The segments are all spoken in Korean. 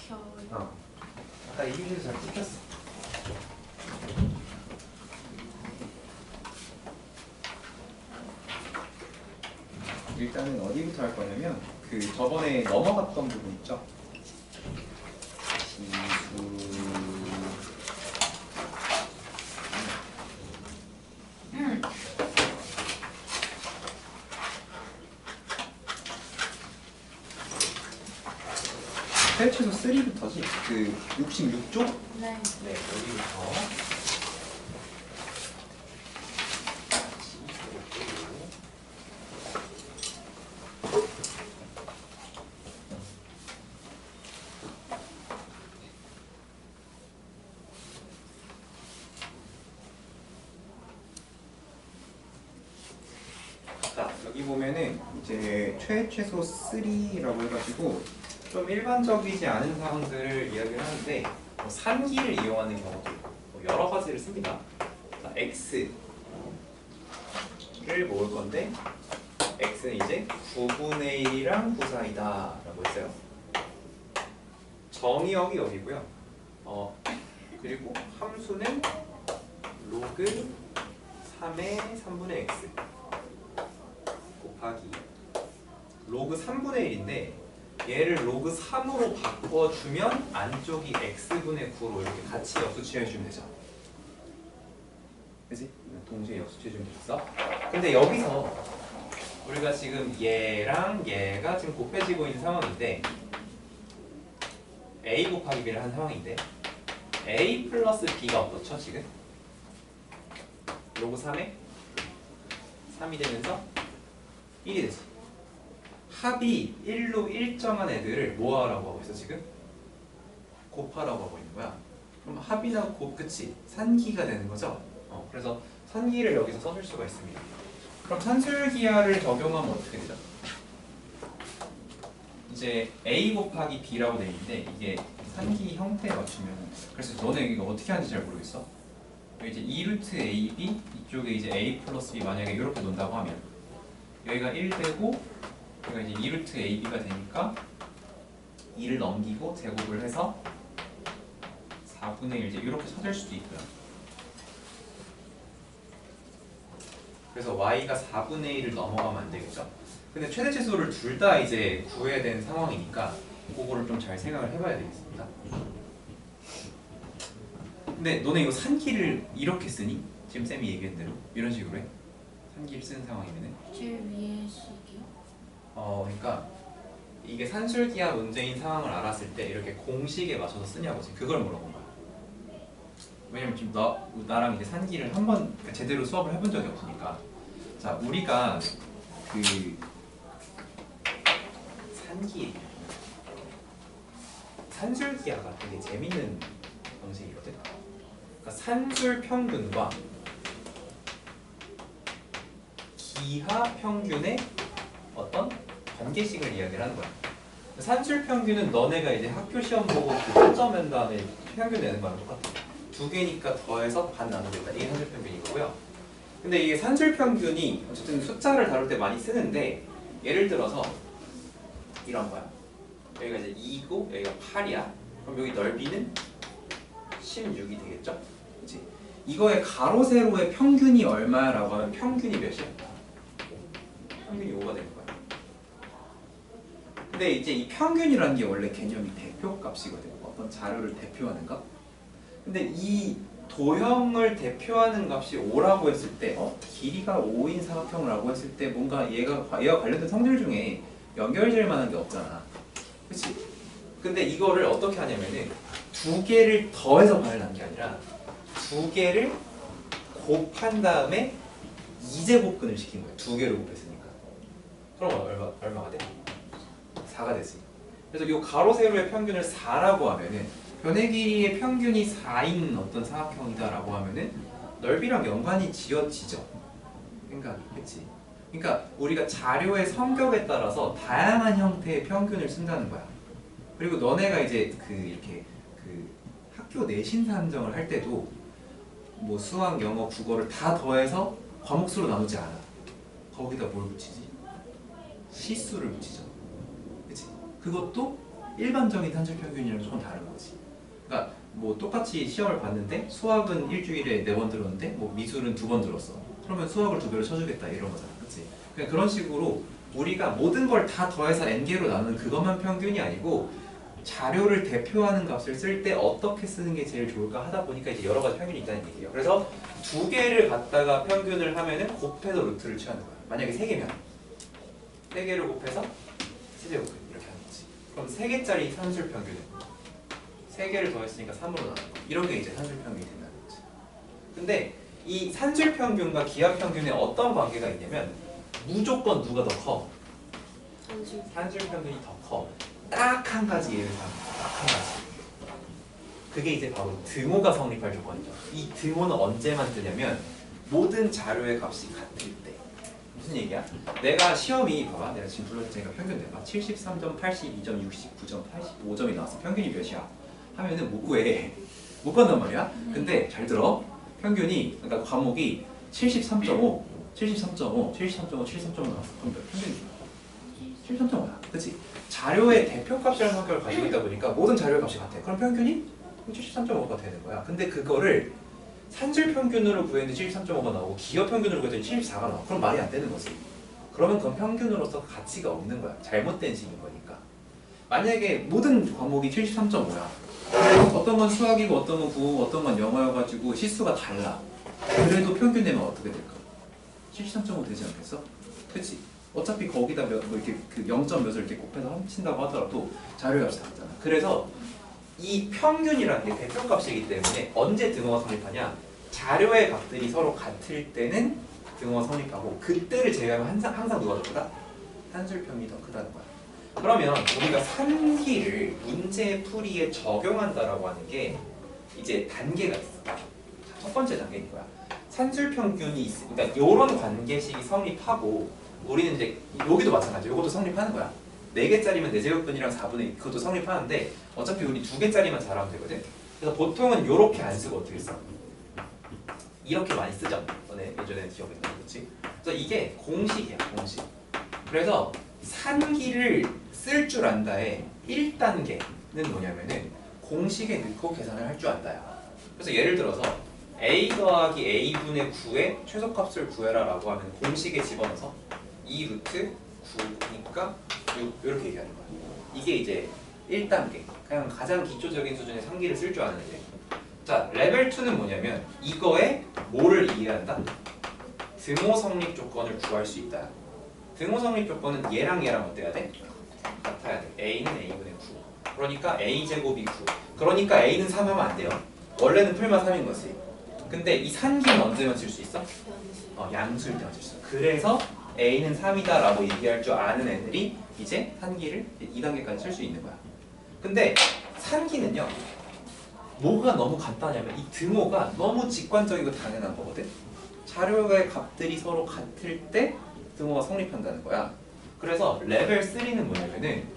아까 이 교시에서 잘 찍혔어. 일단은 어디부터 할 거냐면 그 저번에 넘어갔던 부분 있죠? 최소 3부터지? 그 66쪽? 네. 네, 여기부터. 자, 여기 보면은 이제 최소 3라고 해가지고 좀 일반적이지 않은 상황들을 이야기를 하는데 뭐 산기를 이용하는 경우도 있고 뭐 여러 가지를 씁니다. 자, x를 모을 건데 x는 이제 9분의 1이랑 9 사이다 라고 했어요. 정의역이 여기고요. 그리고 함수는 로그 3의 3분의 x 곱하기 로그 3분의 1인데 얘를 로그 3으로 바꿔주면 안쪽이 x분의 9로 이렇게 같이 역수 취해주면 되죠. 그치? 동시에 역수 취해주면 됐어. 근데 여기서 우리가 지금 얘랑 얘가 지금 곱해지고 있는 상황인데 a 곱하기 b를 한 상황인데 a 플러스 b가 어떻죠 지금? 로그 3에 3이 되면서 1이 되지. 합이 1로 일정한 애들을 뭐하라고 하고 있어 지금? 곱하라고 하고 있는 거야. 그럼 합이나 그치? 산기가 되는 거죠? 그래서 산기를 여기서 써줄 수가 있습니다. 그럼 산술기하를 적용하면 어떻게 되죠? 이제 a 곱하기 b라고 돼 있는데 이게 산기 형태에 맞추면 그래서 너네 이거 어떻게 하는지 잘 모르겠어. 이제 2루트 ab 이쪽에 이제 a 플러스 b 만약에 이렇게 놓는다고 하면 여기가 1 되고 여기가 이제 2루트 ab가 되니까 2를 넘기고 제곱을 해서 4분의 1 이제 이렇게 찾을 수도 있고요. 그래서 y가 4분의 1을 넘어가면 안 되겠죠. 근데 최대치수를 둘 다 이제 구해야 되는 상황이니까 그거를 좀 잘 생각을 해봐야 되겠습니다. 근데 너네 이거 산기를 이렇게 쓰니? 지금 쌤이 얘기한 대로 이런 식으로 해? 산기를 쓰는 상황이면은 제일 위에 식이요? 그러니까 이게 산술기하 문제인 상황을 알았을 때 이렇게 공식에 맞춰서 쓰냐고 지금 그걸 물어본 거야. 왜냐면 지금 나랑 이제 산기를 한번 제대로 수업을 해본 적이 없으니까. 자, 우리가 그 산술기하가 되게 재밌는 방식이거든. 그러니까 산술 평균과 기하 평균의 어떤 관계식을 이야기를 하는 거야. 산술 평균은 너네가 이제 학교 시험 보고 그 평점 다음에 평균 내는 거랑 똑같아. 두 개니까 더해서 반 나누겠다. 이게 산술 평균인 거고요. 근데 이게 산술 평균이 어쨌든 숫자를 다룰 때 많이 쓰는데 예를 들어서 이런 거야. 여기가 이제 2고 여기가 8이야. 그럼 여기 넓이는 16이 되겠죠? 그치? 이거의 가로 세로의 평균이 얼마라고 하면 평균이 몇이야? 평균이 5가 되는 거야. 근데 이제 이 평균이라는 게 원래 개념이 대표값이거든. 어떤 자료를 대표하는 값. 근데 이 도형을 대표하는 값이 5라고 했을 때 길이가 5인 사각형이라고 했을 때 뭔가 얘가 관련된 성질 중에 연결될 만한 게 없잖아. 그치? 근데 이거를 어떻게 하냐면은 두 개를 더해서 반을 난 게 아니라 두 개를 곱한 다음에 2제곱근을 시킨 거야. 두 개를 곱했으니까. 그럼 얼마가 돼? 4가 됐으니. 그래서 이 가로 세로의 평균을 4라고 하면은 변의 길이의 평균이 4인 어떤 사각형이다라고 하면은 넓이랑 연관이 지어지죠. 생각이. 그치? 그러니까 우리가 자료의 성격에 따라서 다양한 형태의 평균을 쓴다는 거야. 그리고 너네가 이제 이렇게 학교 내신 산정을 할 때도 뭐 수학, 영어, 국어를 다 더해서 과목수로 나누지 않아. 거기다 뭘 붙이지? 시수를 붙이죠. 그치? 그것도 일반적인 산술 평균이랑 조금 다른 거지. 그러니까 뭐 똑같이 시험을 봤는데 수학은 일주일에 4번 들었는데 뭐 미술은 2번 들었어. 그러면 수학을 2배로 쳐주겠다 이런 거잖아, 그렇지? 그냥 그런 식으로 우리가 모든 걸 다 더해서 n개로 나누는 그것만 평균이 아니고 자료를 대표하는 값을 쓸 때 어떻게 쓰는 게 제일 좋을까 하다 보니까 이제 여러 가지 평균이 있다는 얘기예요. 그래서 2개를 갖다가 평균을 하면은 곱해서 루트를 취하는 거야. 만약에 3개면 3개를 곱해서 세제곱해 이렇게 하는 거지. 그럼 3개짜리 산술 평균은 3개를 더했으니까 3으로 나눈 거. 이런 게 이제 산술 평균이 된다는 거지. 근데 이 산술 평균과 기하 평균에 어떤 관계가 있냐면 무조건 누가 더 커? 산술 평균이 더 커. 딱 한 가지 예를 들면 딱 한 가지. 그게 이제 바로 등호가 성립할 조건이죠. 이 등호는 언제만 뜨냐면 모든 자료의 값이 같을 때. 무슨 얘기야? 내가 시험이 봐봐. 내가 지금 불러줄 테니까 평균 내봐. 73점, 82점, 69점, 85점이 나왔어. 평균이 몇이야? 하면은 못 구해. 못 구한단 말이야. 근데 잘 들어. 평균이 그러니까 과목이 73.5, 73.5, 73.5, 73.5 나왔어. 그럼 몇 평균이? 73.5야. 그렇지? 자료의 대표값이라는 성격을 가지고 있다 보니까 모든 자료의 값이 같아. 그럼 평균이 73.5가 되는 거야. 근데 그거를 산술 평균으로 구했는데 73.5가 나오고 기하 평균으로 구했더니 74가 나와. 그럼 말이 안 되는 거지. 그러면 그건 평균으로서 가치가 없는 거야. 잘못된 식인 거니까. 만약에 모든 과목이 73.5야. 어떤 건 수학이고 어떤 건 국어고 어떤 건 영어여가지고 시수가 달라. 그래도 평균 내면 어떻게 될까? 73.5 되지 않겠어? 그치? 어차피 거기다 뭐 이렇게 그 0점 몇을 이렇게 곱해서 합친다고 하더라도 자료값이 같잖아. 그래서 이 평균이라는 게 대표값이기 때문에 언제 등호가 성립하냐? 자료의 값들이 서로 같을 때는 등호가 성립하고 그때를 제외하면 항상 누가 더 크다? 산술평균이 더 크다는 거야. 그러면 우리가 산기를 문제 풀이에 적용한다라고 하는 게 이제 단계가 있어. 자, 첫 번째 단계인 거야. 산술평균이 있어. 그러니까 이런 관계식이 성립하고 우리는 이제 여기도 마찬가지야. 이것도 성립하는 거야. 4개짜리면 4제곱분이랑 4분의 2 그것도 성립하는데 어차피 우리 2개짜리만 잘하면 되거든. 그래서 보통은 이렇게 안 쓰고 어떻게 써? 이렇게 많이 쓰죠. 너네 예전에 기억했던 거지. 그래서 이게 공식이야, 공식. 그래서 산기를 쓸 줄 안다의 1단계는 뭐냐면은 공식에 넣고 계산을 할 줄 안다야. 그래서 예를 들어서 a 더하기 a분의 9의 최소값을 구해라 라고 하면 공식에 집어넣어서 2 루트 9니까 6 이렇게 얘기하는 거야. 이게 이제 1단계. 그냥 가장 기초적인 수준의 산기를 쓸 줄 아는 애들. 자, 레벨 2는 뭐냐면 이거에 뭐를 이해한다? 등호 성립 조건을 구할 수 있다. 등호 성립 조건은 얘랑 얘랑 어때야 돼? 같아야 돼. a는 a분의 9. 그러니까 a제곱이 9. 그러니까 a는 3 하면 안 돼요. 원래는 풀만 3인 거지. 근데 이 산기는 언제만 쓸 수 있어? 양수일 때만 쓸 수 있어. 그래서 a는 3이다 라고 얘기할 줄 아는 애들이 이제 산기를 2단계까지 쓸 수 있는 거야. 근데 산기는요, 뭐가 너무 간단하냐면 이 등호가 너무 직관적이고 당연한 거거든. 자료의 값들이 서로 같을 때 등호가 성립한다는 거야. 그래서 레벨 3는 뭐냐면은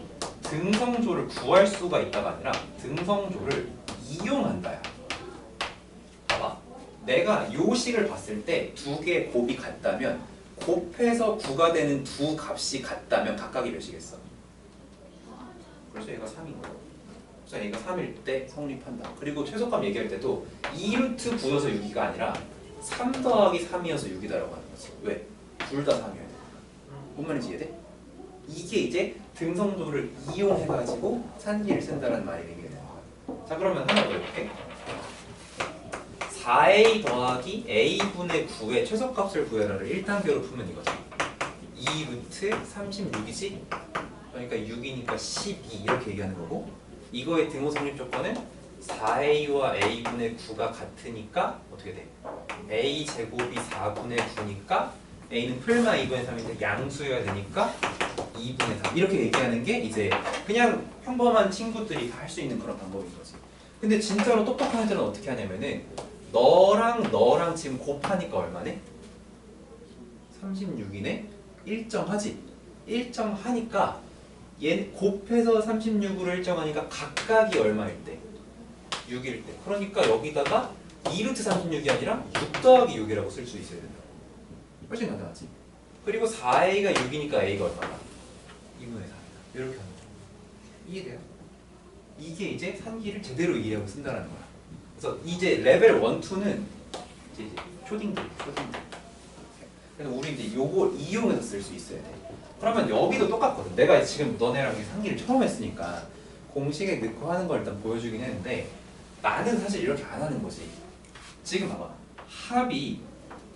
등성조를 구할 수가 있다가 아니라 등성조를 이용한다야. 봐봐. 내가 요 식을 봤을 때 두 개의 곱이 같다면 곱해서 9가 되는 두 값이 같다면 각각이 몇이겠어? 그래서 얘가 3인 거야. 그래서 얘가 3일 때 성립한다. 그리고 최소값 얘기할 때도 2루트 9여서 6이가 아니라 3 더하기 3이어서 6이다라고 하는 거지. 왜? 둘 다 3이어야 돼. 뭔 말인지 이해돼? 이게 이제 등성조를 이용해가지고 산기를 쓴다는 말이 되게 되는 거야. 자, 그러면 하나 더 해볼게. 4a 더하기 a분의 9의 최소값을 구해라를 1단계로 풀면 이거지. 2루트 36이지? 그러니까 6이니까 12 이렇게 얘기하는 거고, 이거의 등호 성립 조건은 4a와 a분의 9가 같으니까 어떻게 돼? a 제곱이 4분의 9니까 a는 풀마 2분의 3인데 양수여야 되니까 2분의 3 이렇게 얘기하는 게 이제 그냥 평범한 친구들이 다 할 수 있는 그런 방법인 거지. 근데 진짜로 똑똑한 애들은 어떻게 하냐면은 너랑 지금 곱하니까 얼마네? 36이네? 1점 하지? 1점 하니까 얘 곱해서 36으로 1점 하니까 각각이 얼마일 때? 6일 때. 그러니까 여기다가 2루트 36이 아니라 6 더하기 6이라고 쓸 수 있어야 된다. 훨씬 간단하지? 그리고 4a가 6이니까 a가 얼마나? 2분의 4이다. 이렇게 하는 거. 이해돼요? 이게 이제 산기를 제대로 이해하고 쓴다라는 거야. 그래서 이제 레벨 1, 2는 이제 초딩들. 그래서 우리 이제 요걸 이용해서 쓸 수 있어야 돼. 그러면 여기도 똑같거든. 내가 지금 너네랑 산기를 처음 했으니까 공식에 넣고 하는 걸 일단 보여주긴 했는데 나는 사실 이렇게 안 하는 거지. 지금 봐봐. 합이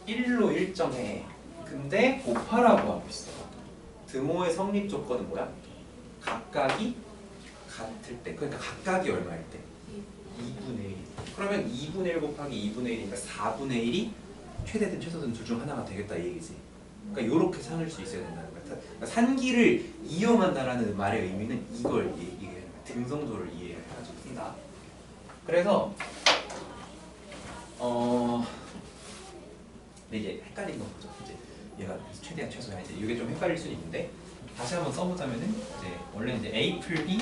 1로 일정해. 근데 곱하라고 하고 있어. 드모의 성립 조건은 뭐야? 각각이 같을 때. 그러니까 각각이 얼마일 때? 2분의 1. 그러면 2분의 1 곱하기 2분의 1이니까 4분의 1이 최대든 최소든 둘 중 하나가 되겠다 이 얘기지. 그러니까 이렇게 삼을 수 있어야 된다는 거야. 그러니까 산기를 이용한다라는 말의 의미는 이걸 이게 등성조를 이해해가지고 쓴다. 그래서 근데 이제 헷갈린 건 뭐죠? 이제 얘가 최대한 최소야. 이제 이게 좀 헷갈릴 수는 있는데 다시 한번 써보자면은 이제 원래 이제 A 풀 B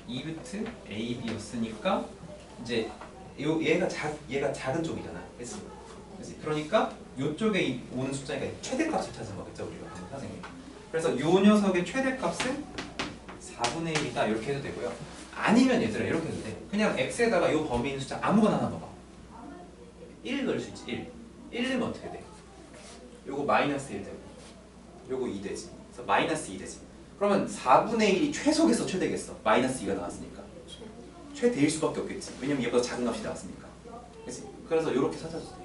2비트 A B였으니까 이제 얘가 작은 쪽이잖아. 그렇지? 그러니까 이쪽에 오는 숫자가 최대값을 찾은 거겠죠 우리가 방금 선생님. 그래서 요 녀석의 최대값은 4분의 1이다 이렇게 해도 되고요. 아니면 얘들아 이렇게 해도 돼. 그냥 x에다가 요 범위 있는 숫자 아무거나 하나 넣어봐. 1 넣을 수 있지. 1 넣으면 어떻게 돼? 요거 마이너스 1 되고 요거 2 되지. 그래서 마이너스 2 되지. 그러면 4분의 1이 최소겠어 최대겠어? 마이너스 2가 나왔으니까 최대일 수밖에 없겠지. 왜냐면 얘보다 작은 값이 나왔으니까. 그치? 그래서 이렇게 찾아주세요.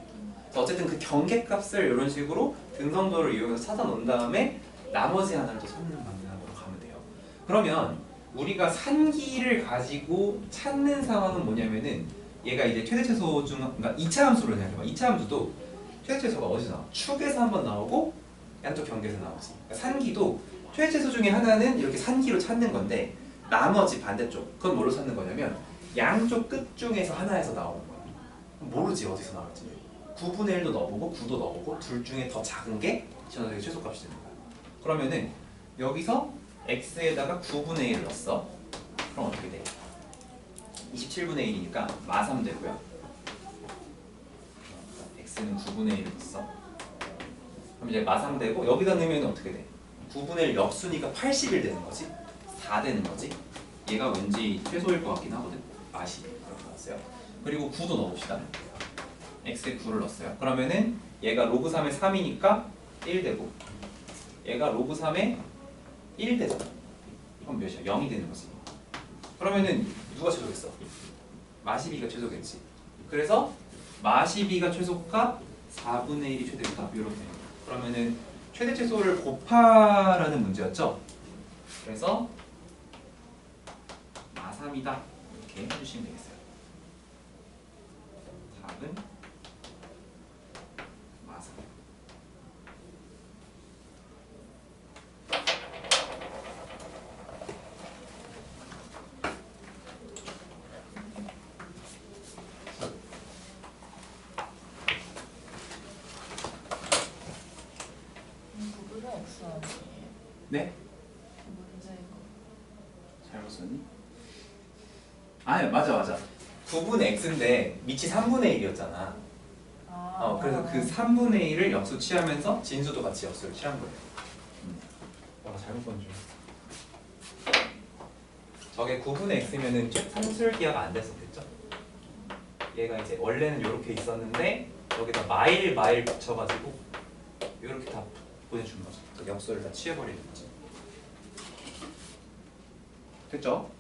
어쨌든 그 경계값을 이런 식으로 등성조를 이용해서 찾아 놓은 다음에 나머지 하나를 또 찾는 방향으로 가면 돼요. 그러면 우리가 산기를 가지고 찾는 상황은 뭐냐면은 얘가 이제 최대최소 중 그러니까 2차 함수로 생각해봐. 2차 함수도 최대최소가 어디서 나와? 축에서 한번 나오고 양쪽 경계에서 나오지. 그러니까 산기도 최대최소 중에 하나는 이렇게 산기로 찾는 건데 나머지 반대쪽 그건 뭘로 찾는 거냐면 양쪽 끝 중에서 하나에서 나오는 거야. 모르지 어디서 나올지. 9분의 1도 넣어보고 9도 넣어보고 둘 중에 더 작은 게 전화적인 최소값이 되는 거야. 그러면은 여기서 x에다가 9분의 1을 넣었어. 그럼 어떻게 돼? 27분의 1이니까 마3 되고요. x는 9분의 1을 넣었어. 그럼 이제 마3 되고 여기다 넣으면 어떻게 돼? 9분의 1 역수니까 81 되는 거지. 4 되는 거지. 얘가 왠지 최소일 것 같긴 하거든. 마12 이렇게 나왔어요. 그리고 9도 넣어봅시다. x에 9를 넣었어요. 그러면은 얘가 로그 3에 3이니까 1 되고 얘가 로그 3에 1 되잖아. 그럼 몇이야? 0이 되는 거지. 그러면은 누가 최소겠어? 마12가 최소겠지. 그래서 마12가 최소값 4분의 1이 최대값 이렇게 되는 거야. 그러면은 최대 최소를 곱하라는 문제였죠? 그래서 마3이다 이렇게 해주시면 되겠어요. 답은 네? 잘못 썼니? 아 맞아 9분의 x인데 밑이 3분의 1이었잖아. 그래서 그 3분의 1을 역수 취하면서 진수도 같이 역수를 취한 거예요. 나 잘못 본 줄. 저게 9분의 x면은 산술기하가 안 됐었겠죠? 얘가 이제 원래는 이렇게 있었는데 여기다 마일 붙여가지고 이렇게 다 보내준 거죠. 그 역수를 다 취해버리는 거지. 됐죠?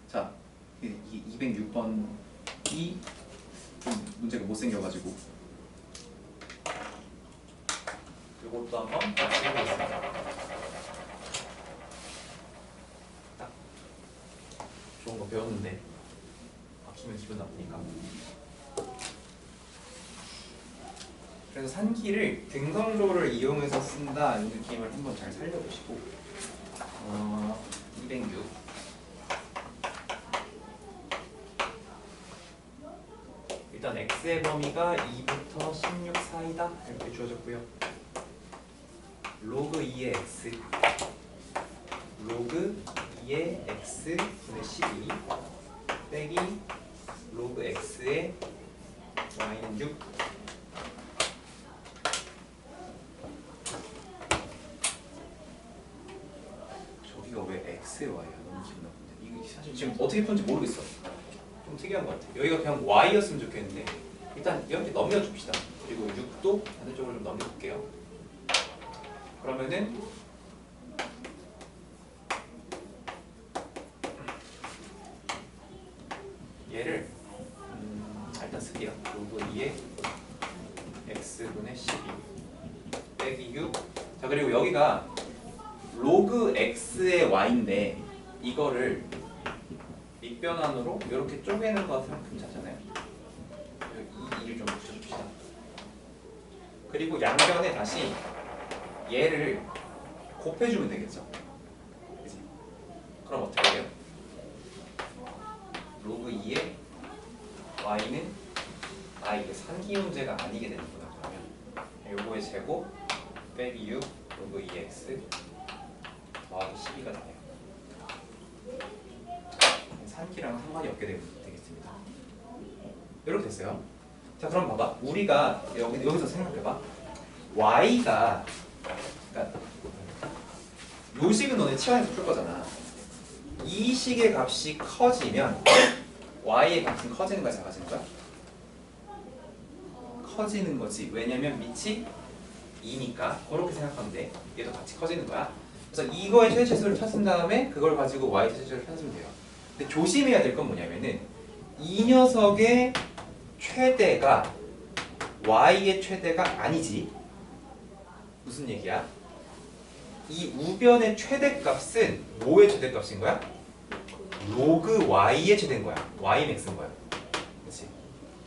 자, 이 206번이 좀 문제가 못생겨가지고 이것도 한번 같이 해보겠습니다. 딱 좋은 거 배웠는데 막히면 기분 나쁘니까. 그래서 산기를 등성조를 이용해서 쓴다 이 느낌을 한번 잘 살려보시고 206 일단 x의 범위가 2부터 16 사이다 이렇게 주어졌고요. 로그 2의 x 로그 2의 x 분의 12 빼기 로그 x의 y는 6. 저기가 왜 x의 y야? 너무 기분 나쁜데. 이게 사실 지금 어떻게 푸는지 모르겠어. 좀 특이한 것 같아. 여기가 그냥 y였으면 좋겠는데 일단 이렇게 넘겨줍시다. 그리고 6도 반대쪽으로 좀 넘겨볼게요. 그러면은 얘를 일단 쓸게요. 로그 2의 x분의 12 빼기 6. 자, 그리고 여기가 로그 x의 y인데 이거를 밑변환으로 이렇게 쪼개는 거 같으면 분자잖아요. 여기 2를 좀 붙여줍시다. 그리고 양변에 다시 얘를 곱해주면 되겠죠. 그치? 그럼 어떻게 돼요? 로그 2의 y는 이게 산기문제가 아니게 되는구나. 그러면 요거의 제곱 빼기 6 로그 2x 더하기 12가 나와요. 산기랑 상관이 없게 되겠습니다. 이렇게 됐어요. 자, 그럼 봐봐. 우리가 여기서 생각해봐. y가 그러니까 요 식은 너네 치환해서 풀 거잖아. 이 식의 값이 커지면 y의 값은 커지는 거야, 작아지는 거야? 커지는 거지. 왜냐면 밑이 2니까 그렇게 생각하면 돼. 얘도 같이 커지는 거야. 그래서 이거의 최대치수를 찾은 다음에 그걸 가지고 y 최대치수를 찾으면 돼요. 근데 조심해야 될 건 뭐냐면은 이 녀석의 최대가 y의 최대가 아니지. 무슨 얘기야? 이 우변의 최대값은 뭐의 최대값인 거야? 로그 y의 최대인 거야. ymax인 거야. 그렇지?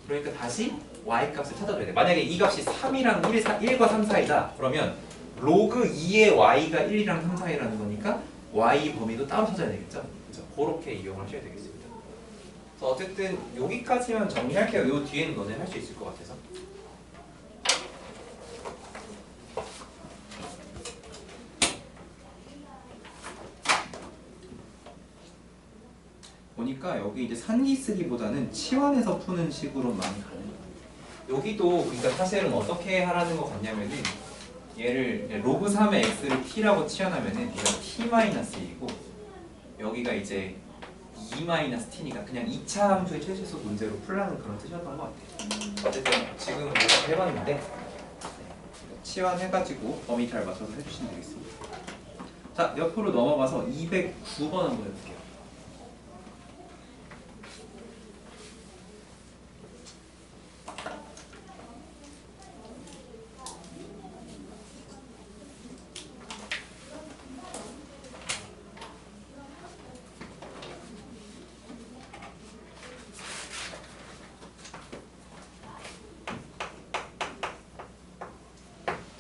그러니까 다시 y 값을 찾아줘야 돼. 만약에 이 값이 3이랑 1과 3 사이다. 그러면 로그 2의 y가 1이랑 3 사이라는 거니까 y 범위도 따로 찾아야 되겠죠? 그렇죠? 그렇게 이용을 하셔야 되겠습니다. 그래서 어쨌든 여기까지만 정리할게요. 요 뒤에는 너네 할 수 있을 것 같아서. 보니까 여기 이제 산기 쓰기보다는 치환해서 푸는 식으로 많이 가는 거예요. 여기도 그러니까 사실은 어떻게 하라는 것 같냐면은 얘를 로그 3의 x를 t라고 치환하면은 얘가 t-1이고 여기가 이제 2-t니까 그냥 2차 함수의 최소수 문제로 풀라는 그런 뜻이었던 것 같아요. 어쨌든 지금 이렇게 해봤는데 치환해가지고 범위 잘 맞춰서 해주시면 되겠습니다. 자, 옆으로 넘어가서 209번 한번 해볼게요.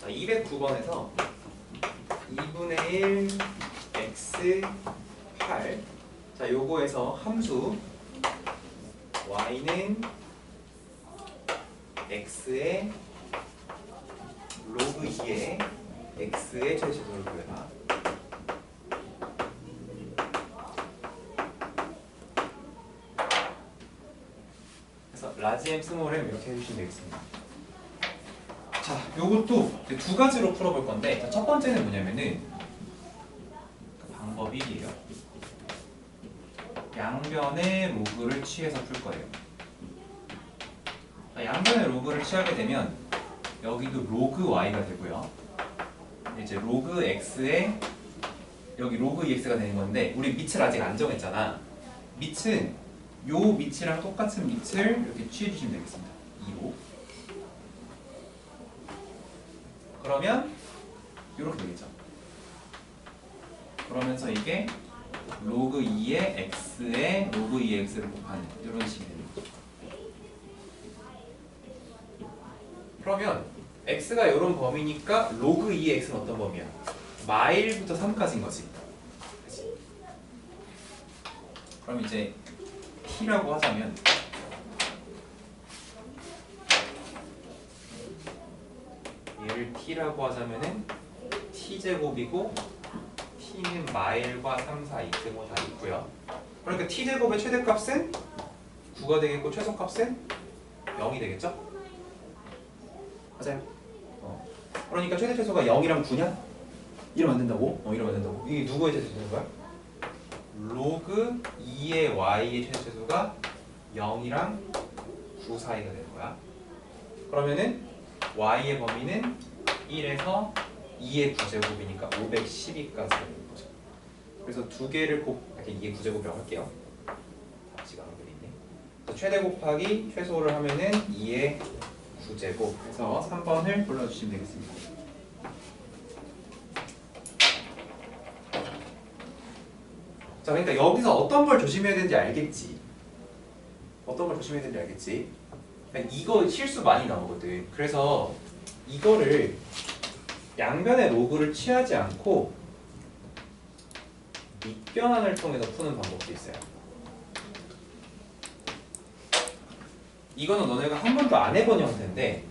자, 209번에서 2분의 1 x 8. 자, 요거에서 함수 y는 x의 로그 2의 x의 최대치수를 구해라. 그래서 라지 m 스몰 m 이렇게 해주시면 되겠습니다. 자, 요것도 두 가지로 풀어볼 건데, 자, 첫 번째는 뭐냐면은 방법 1이에요. 양변의 로그를 취해서 풀 거예요. 자, 양변의 로그를 취하게 되면 여기도 로그 y가 되고요. 이제 로그 x에 여기 로그 ex가 되는 건데 우리 밑을 아직 안 정했잖아. 밑은 요 밑이랑 똑같은 밑을 이렇게 취해 주시면 되겠습니다. 2로. 그러면 이렇게 되겠죠. 그러면서 이게 로그 2의 x에 로그 2의 x를 곱하는 이런 식이 됩니다. 그러면 x가 이런 범위니까 로그 2의 x는 어떤 범위야? 마일부터 3까지인 거지. 그치? 그럼 이제 t라고 하자면 얘를 t라고 하자면은 t제곱이고 t는 마일과 3, 4, 2 등호 다 있고요. 그러니까 t제곱의 최대값은 9가 되겠고 최소값은 0이 되겠죠? 맞아요. 그러니까 최대 최소가 0이랑 9냐? 이러면 안 된다고? 이러면 안 된다고. 이게 누구의 최대 최소인 거야? 로그 2의 y의 최대 최소가 0이랑 9 사이가 되는 거야. 그러면은 y의 범위는 1에서 2의 9제곱이니까 512까지 되는 거죠. 그래서 두 개를 이렇게 2의 9제곱이라고 할게요. 답지가 안 그리네. 그래서 최대 곱하기 최소를 하면은 2의 9제곱 해서 3번을 골라주시면 되겠습니다. 자, 그러니까 여기서 어떤 걸 조심해야 되는지 알겠지? 어떤 걸 조심해야 되는지 알겠지? 그러니까 이거 실수 많이 나오거든. 그래서 이거를 양변의 로그를 취하지 않고 밑변환을 통해서 푸는 방법도 있어요. 이거는 너네가 한 번도 안 해본 형태인데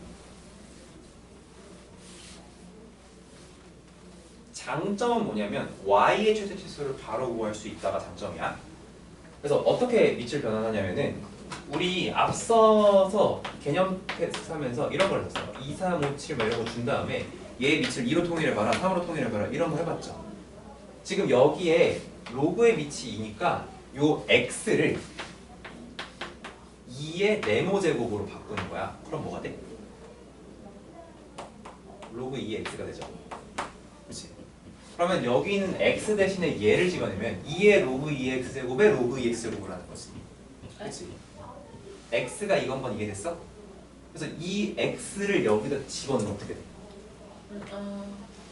장점은 뭐냐면 y의 최대 최소를 바로 구할 수 있다가 장점이야. 그래서 어떻게 밑을 변환하냐면은 우리 앞서서 개념 테스트 하면서 이런 걸 했었어요. 2, 3, 5, 7 이런 거 준 다음에 얘 밑을 2로 통일해봐라, 3으로 통일해봐라 이런 거 해봤죠. 지금 여기에 로그의 밑이 2니까 요 x를 2의 네모 제곱으로 바꾸는 거야. 그럼 뭐가 돼? 로그 2의 x가 되죠. 그렇지? 그러면 여기 있는 x 대신에 얘를 집어내면 2의 로그 2의 x제곱에 로그 2x 제곱을 하는 거지. 그렇지? x가 이건번 이해됐어? 그래서 이 x를 여기다 집어넣으면 어떻게 돼?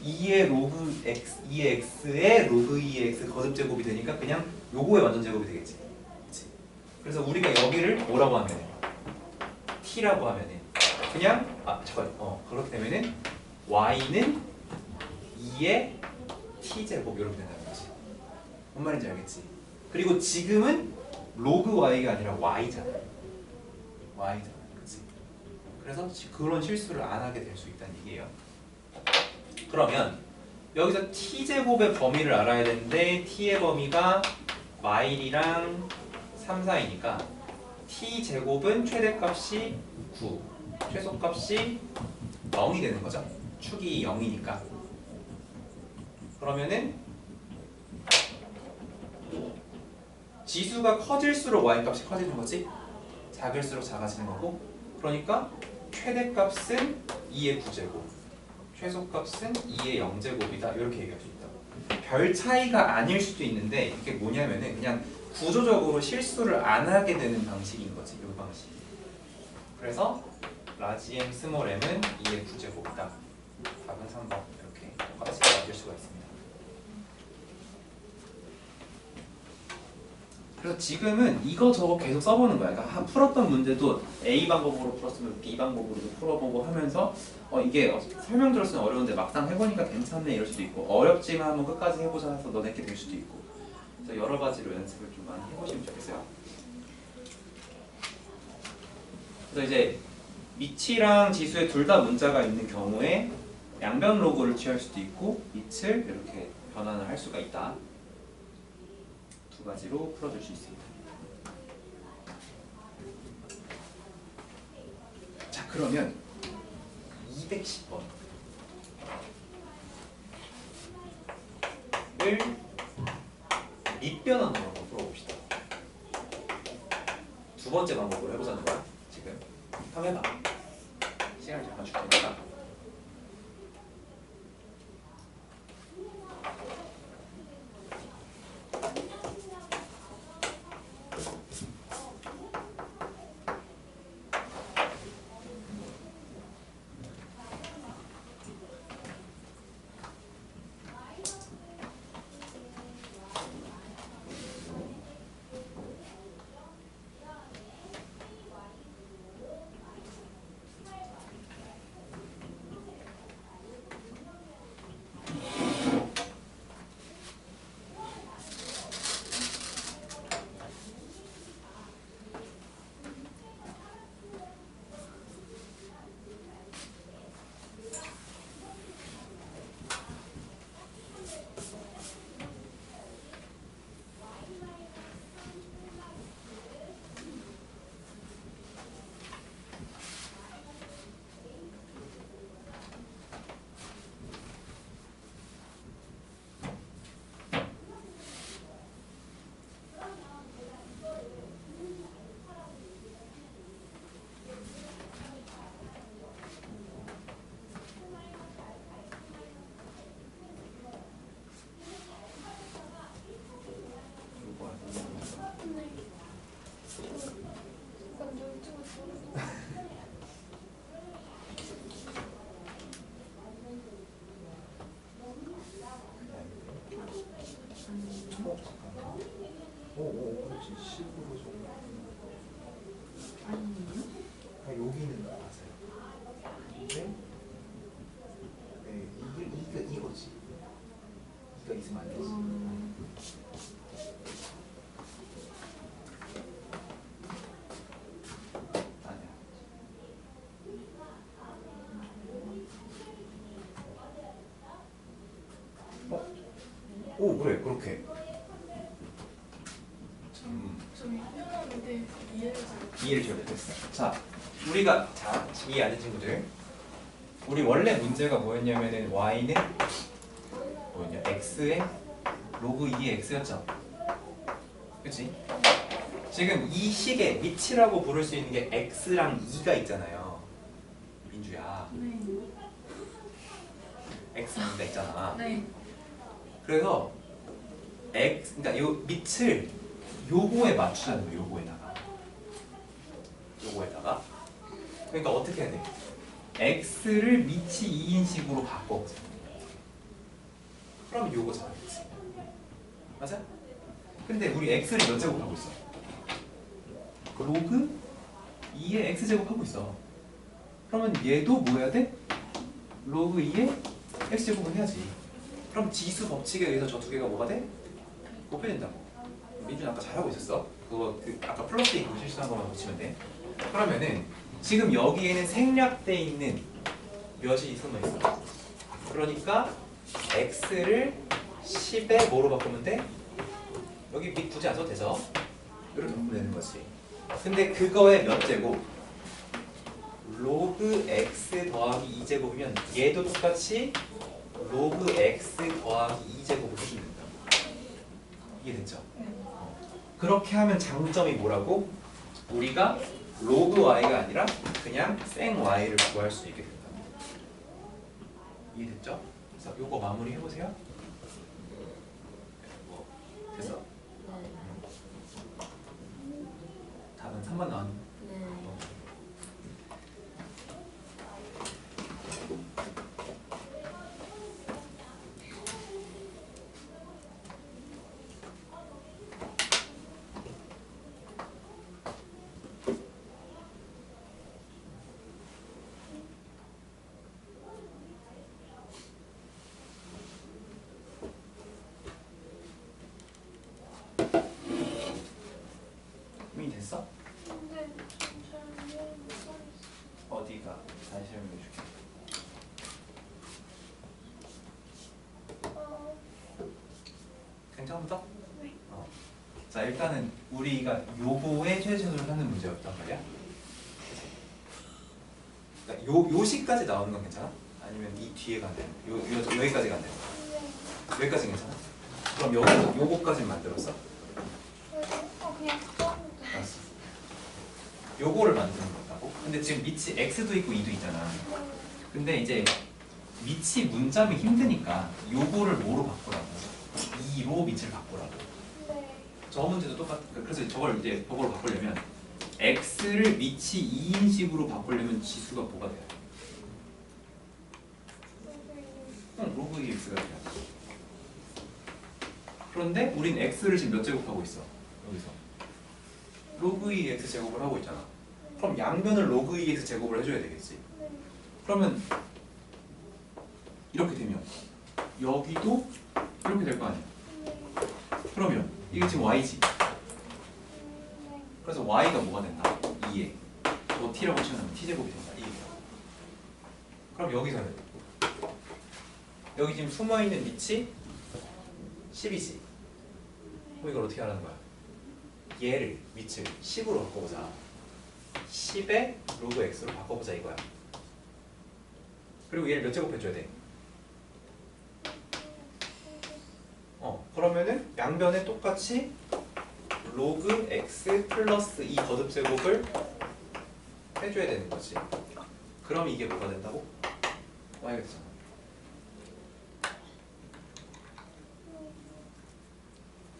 2의 로그 x, 2의 x에 로그 2의 x 거듭 제곱이 되니까 그냥 요거의 완전 제곱이 되겠지. 그렇지? 그래서 우리가 여기를 뭐라고 하면은 t라고 하면은 그냥 그렇게 되면은 y는 2의 t 제곱 이렇게 된다는 거지. 뭔 말인지 알겠지? 그리고 지금은 로그 y가 아니라 y잖아. y잖아. 그렇지? 그래서 그런 실수를 안 하게 될 수 있다는 얘기예요. 그러면 여기서 t제곱의 범위를 알아야 되는데 t의 범위가 마일이랑 3, 4이니까 t제곱은 최대값이 9, 최소값이 0이 되는 거죠. 축이 0이니까. 그러면은 지수가 커질수록 y값이 커지는 거지. 작을수록 작아지는 거고. 그러니까 최대값은 2의 9제곱, 최소값은 2의 0제곱이다. 이렇게 얘기할 수 있다. 별 차이가 아닐 수도 있는데 이게 뭐냐면은 그냥 구조적으로 실수를 안 하게 되는 방식인 거지. 이 방식. 그래서 라지 m 스몰 m은 2의 9제곱이다. 답은 3번. 이렇게 가치를 만들 수가 있습니다. 그래서 지금은 이거저거 계속 써보는 거야. 그러니까 풀었던 문제도 A 방법으로 풀었으면 B 방법으로도 풀어보고 하면서 이게 설명 들었으면 어려운데 막상 해보니까 괜찮네 이럴 수도 있고 어렵지만 한번 끝까지 해보자 해서 너네께 될 수도 있고 그래서 여러 가지로 연습을 좀 많이 해보시면 좋겠어요. 그래서 이제 밑이랑 지수에 둘 다 문자가 있는 경우에 양변 로그를 취할 수도 있고 밑을 이렇게 변환을 할 수가 있다. 두 가지로 풀어줄 수 있습니다. 자, 그러면 210번을 밑변환 방법으로 풀어봅시다. 두 번째 방법으로 해보자는 거야. 지금 한번 해봐. 시간을 잠깐 줄 테니까. 혹시 10으로 좀 아니요. 여기는 맞아요. 근데 네, 이거지. 이가 있으면 안 되지. 아니야. 오 그래 그렇게. 좀 편한데 이해를 잘 이해를 잘 못했어. 자, 우리가 이해 안 된 친구들, 우리 원래 문제가 뭐였냐면은 y는 뭐였냐? x의 로그 2의 x였죠. 그렇지? 지금 이 식의 밑이라고 부를 수 있는 게 x랑 2가 있잖아요. 민주야, 네. x랑 2가 있잖아. 네. 그래서 x, 그러니까 요 밑을 요거에 맞추자는 거예요. 요거에다가. 그러니까 어떻게 해야 돼? x를 밑이 2인 식으로 바꿔보자. 그럼 요거 잡아야지. 맞아? 근데 우리 x를 몇 제곱하고 있어? 로그 2의 x제곱하고 있어. 그러면 얘도 뭐 해야 돼? 로그 2의 x제곱을 해야지. 그럼 지수 법칙에 의해서 저 두 개가 뭐가 돼? 곱해진다고. 민준 아까 잘하고 있었어. 그거 아까 플러스 있고 실수한 것만 붙이면 돼. 그러면은 지금 여기에는 생략돼 있는 몇이 있어? 그러니까 x를 10에 뭐로 바꾸면 돼? 여기 밑 굳이 안 써도 되죠? 이렇게 바꾸면 되는 거지. 근데 그거의 몇 제곱? 로그 x 더하기 2제곱이면 얘도 똑같이 로그 x 더하기 2제곱을 해주면 된다. 이해됐죠? 그렇게 하면 장점이 뭐라고? 우리가 로그 y가 아니라 그냥 생 y를 구할 수 있게 된다. 이해됐죠? 그래서 요거 마무리 해보세요. 뭐 됐어? 답은 3번 나왔네. 네. 이미 됐어? 근데 잘 이해 못하겠어. 어디가? 다시 설명해 줄게. 괜찮부터? 네. 자 일단은 우리가 요거의 최저를 하는 문제였단 말이야. 그러니까 요 시까지 나오는 건 괜찮아? 아니면 이 뒤에 가는 여기까지 가는 여기까지 괜찮아? 그럼 여기서 요거까지 만들었어? 그냥 써도 돼. 알았어. 요거를 만드는 거다고? 근데 지금 밑이 x도 있고 2도 있잖아. 근데 이제 밑이 문잡이 힘드니까 요거를 뭐로 바꾸라고? 2로 밑을 바꾸라고. 네. 저 문제도 똑같아. 그래서 저걸 이제 저걸 바꾸려면 x를 밑이 2인식으로 바꾸려면 지수가 뭐가 돼요? 로그 2x가 돼요. 그런데 우린 x를 지금 몇 제곱하고 있어? 여기서 로그 2x 제곱을 하고 있잖아. 그럼 양변을 로그 2x 제곱을 해줘야 되겠지. 그러면 이렇게 되면 여기도 이렇게 될 거 아니야. 그러면 이게 지금 y지. 그래서 y가 뭐가 된다? 2에 저거 t라고 치면 t제곱이 된다. 2. 그럼 여기서는 여기 지금 숨어있는 밑이 10이지. 그럼 이걸 어떻게 하라는 거야? 얘를 밑을 10으로 바꿔보자. 10에 로그 x로 바꿔보자 이거야. 그리고 얘를 몇 제곱 해줘야 돼? 그러면은 양변에 똑같이 로그 x 플러스 2 거듭 제곱을 해줘야 되는 거지. 그럼 이게 뭐가 된다고? y가 되잖아.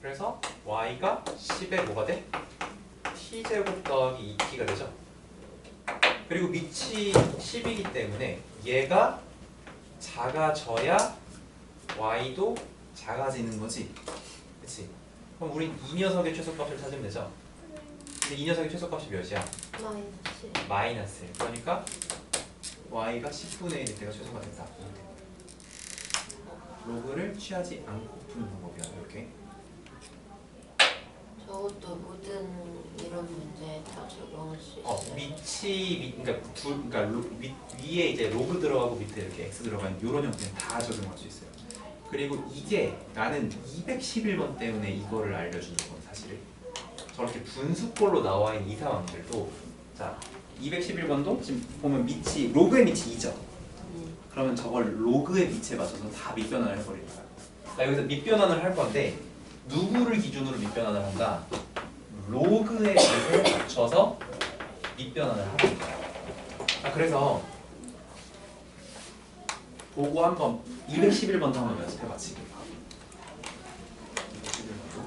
그래서 y가 10에 뭐가 돼? t제곱 더하기 2t가 되죠. 그리고 밑이 10이기 때문에 얘가 작아져야 y도 작아지는 거지. 그치? 그럼 우리 이 녀석의 최소값을 찾으면 되죠? 근데 이 녀석의 최소값이 몇이야? 마이너스. 마이너스. 그러니까 y가 10분의 1일 때가 최소가 됐다. 로그를 취하지 않고 푸는 방법이야. 이렇게. 저것도 모든 이런 문제에 다 적용할 수 있어요. 그러니까 위에 이제 로그 들어가고 밑에 이렇게 x 들어가는 이런 형태는 다 적용할 수 있어요. 그리고 이게 나는 211번 때문에 이거를 알려주는 건 사실은 저렇게 분수꼴로 나와 있는 이 상황들도 자 211번도 지금 보면 밑이 로그의 밑이 2죠. 그러면 저걸 로그의 밑에 맞춰서 다 밑변환을 해버리는 거야. 나 여기서 밑변환을 할 건데 누구를 기준으로 밑변환을 한다? 로그의 밑에 맞춰서 밑변환을 하는 거야. 그래서 보고 한번 211번도 한번 연습해봐 지금. 211번도.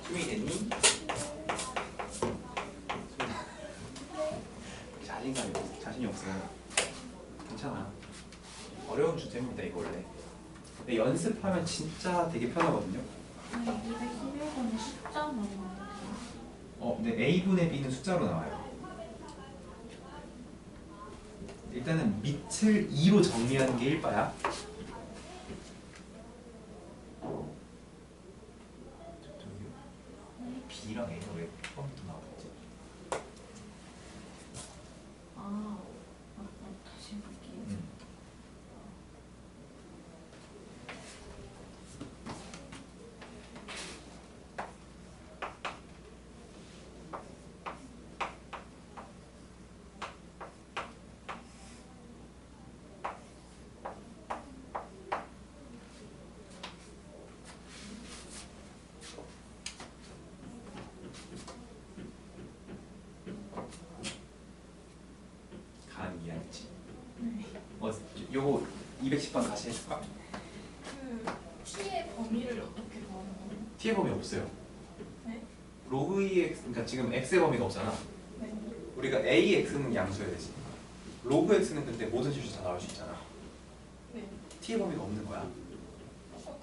준비됐니? 자신이 없어요. 괜찮아. 어려운 주제입니다 이거 원래. 근데 연습하면 진짜 되게 편하거든요. 211번에 숫자 나오는 네, a분의 b는 숫자로 나와요. 일단은 밑을 2로 정리하는 게 1바야. b랑 a가 왜 처음부터 나왔지? 다시 볼게요. 간 이해했지? 네. 요거 210번 다시 해줄까? 그 t의 범위를 어떻게 구하는 거예요? t의 범위 없어요. 네? 로그 2x, 그러니까 지금 x의 범위가 없잖아. 네. 우리가 ax는 양수여야 되지. 로그 x는 근데 모든 실수 다 나올 수 있잖아. 네. t의 범위가 없는 거야.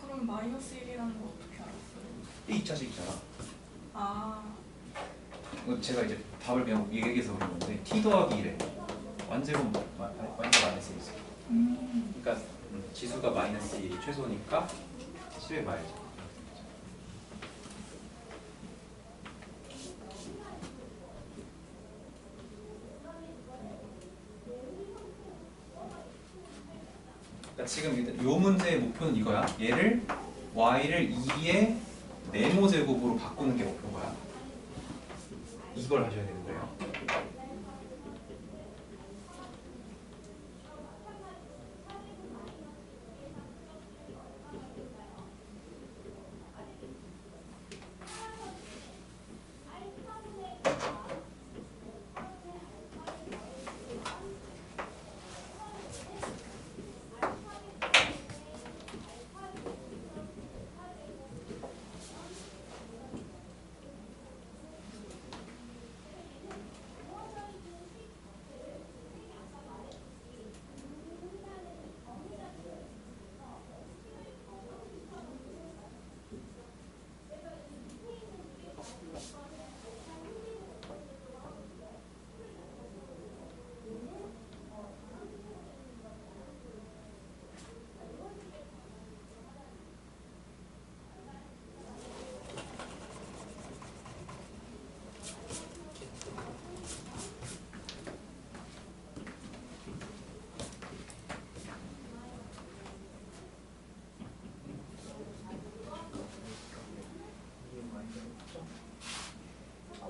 그럼 마이너스 1이라는 거 어떻게 알았어요? 이 자식 있잖아. 아, 제가 이제 답을 그냥 얘기해서 그런 건데 t 더하기 1에 완제곱 마이너스 1이 있어. 그러니까 지수가 마이너스 1이 최소니까 10에 봐야지. 그러니까 지금 일단 요 문제의 목표는 이거야. 얘를 y를 2의 네모 제곱으로 바꾸는 게 목표인 거야. 이걸 하셔야 되는 거예요.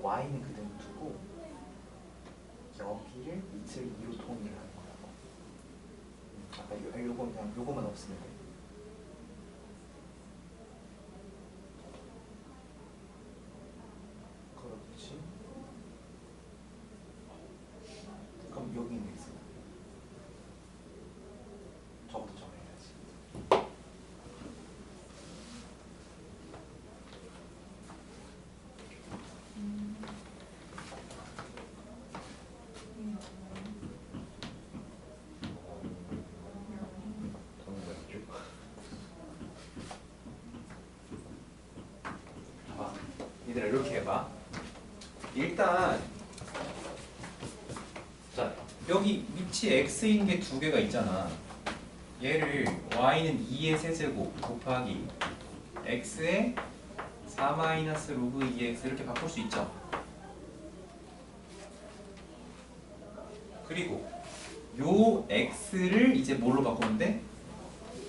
y는 그대로 두고 여기를 밑을 2로 통일을 하는 거라고. 아까 요거 그냥 요거만 없으면 돼. 그렇지. 그럼 여기 있는 x 저부터 정해야지. 저는 왼쪽. 얘들아 이렇게 해봐. 일단 자 여기 위치 x인 게 두 개가 있잖아. 얘를 y는 2의 세제곱 곱하기 x의 4 마이너스 로그 2x 이렇게 바꿀 수 있죠. 그리고 요 x를 이제 뭘로 바꾸면 돼?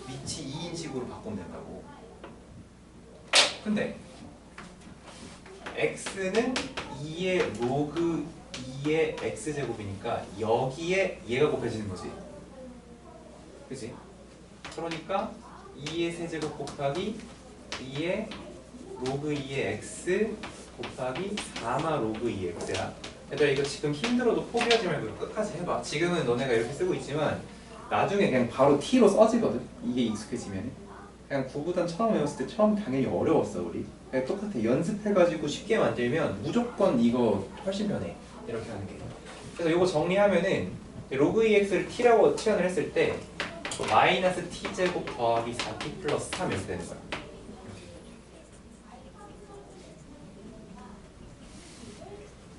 위치 2인식으로 바꾸면 된다고. 근데 x는 2의 로그 2의 x제곱이니까 여기에 얘가 곱해지는 거지. 그치? 그러니까 2의 세제곱 곱하기 2의 로그 2의 x 곱하기 4마 로그 2x야. 얘들아 이거 지금 힘들어도 포기하지 말고 끝까지 해봐. 지금은 너네가 이렇게 쓰고 있지만 나중에 그냥 바로 t로 써지거든. 이게 익숙해지면 그냥 구구단 처음 외웠을 때 처음 당연히 어려웠어 우리. 그냥 똑같아. 연습해가지고 쉽게 만들면 무조건 이거 훨씬 편해. 이렇게 하는 게. 그래서 이거 정리하면은 로그 2x를 t라고 치환을 했을 때 마이너스 t제곱 더하기 4t 플러스 3 이렇게 되는 거야.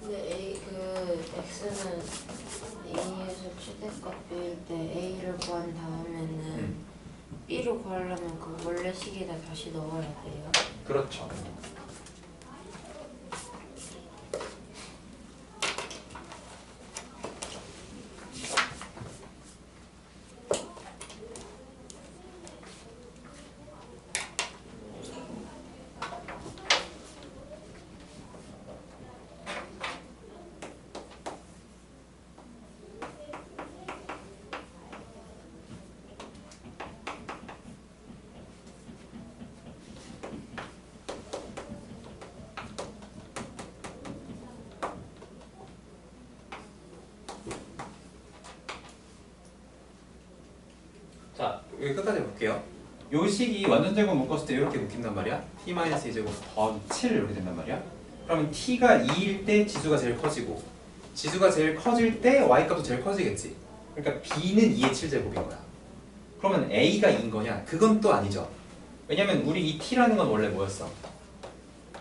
근데 x는 a에서 최대값일 때 a를 구한 다음에는 b를 구하려면 그 원래 식에다 다시 넣어야 돼요. 그렇죠. 자, 여기 끝까지 볼게요. 요 식이 완전 제곱 묶었을 때 이렇게 묶인단 말이야. t-2제곱 더하기 7 이렇게 된단 말이야. 그러면 t가 2일 때 지수가 제일 커지고 지수가 제일 커질 때 y값도 제일 커지겠지. 그러니까 b는 2의 7제곱인 거야. 그러면 a가 2인 거냐? 그건 또 아니죠. 왜냐면 우리 이 t라는 건 원래 뭐였어?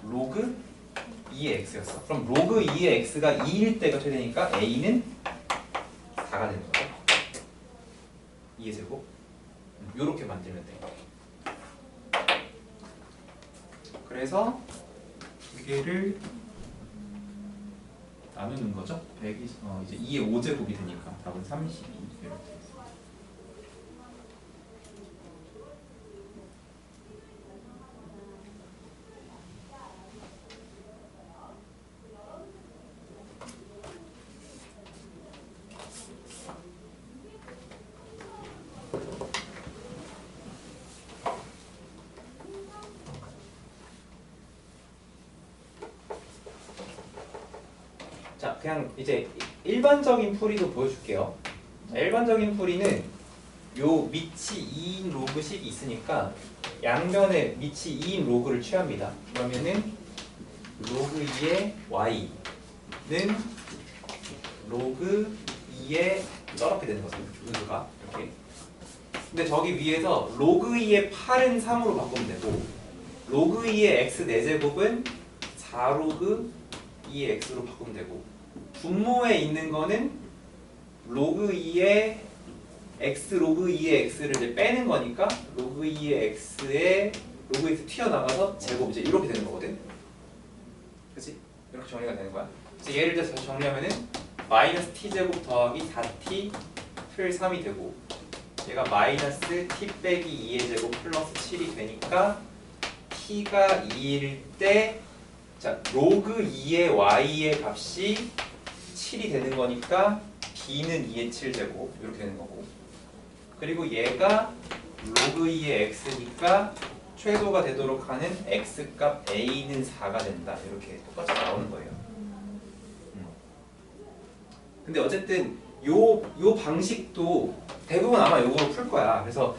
로그 2의 x였어. 그럼 로그 2의 x가 2일 때가 되니까 a는 4가 되는 거죠. 2의 제곱. 요렇게 만들면 돼. 그래서 두 개를 나누는 거죠. 120, 이제 2의 5제곱이 되니까 답은 32 이렇게 되겠습니다. 자, 그냥 이제 일반적인 풀이도 보여줄게요. 자, 일반적인 풀이는 요 미치 2인 로그식이 있으니까 양변에 미치 2인 로그를 취합니다. 그러면은 로그 2의 y는 로그 2의 저렇게 되는 거죠. 분수가 이렇게. 근데 저기 위에서 로그 2의 8은 3으로 바꾸면 되고 로그 2의 x 4제곱은 4로그 2의 x로 바꾸면 되고 분모에 있는 거는 로그 2의 x 로그 2의 x를 이제 빼는 거니까 로그 2의 x에 로그 x 튀어나가서 제곱 이제 이렇게 되는 거거든. 그치? 이렇게 정리가 되는 거야. 그래서 예를 들어서 다시 정리하면은 마이너스 t제곱 더하기 4t 풀 3이 되고 얘가 마이너스 t 빼기 2의 제곱 플러스 7이 되니까 t가 2일 때 자, 로그 2의 y의 값이 7이 되는 거니까 b는 2의 7제곱 이렇게 되는 거고 그리고 얘가 로그 2의 x니까 최소가 되도록 하는 x값 a는 4가 된다 이렇게 똑같이 나오는 거예요. 근데 어쨌든 요 방식도 대부분 아마 요거로 풀 거야. 그래서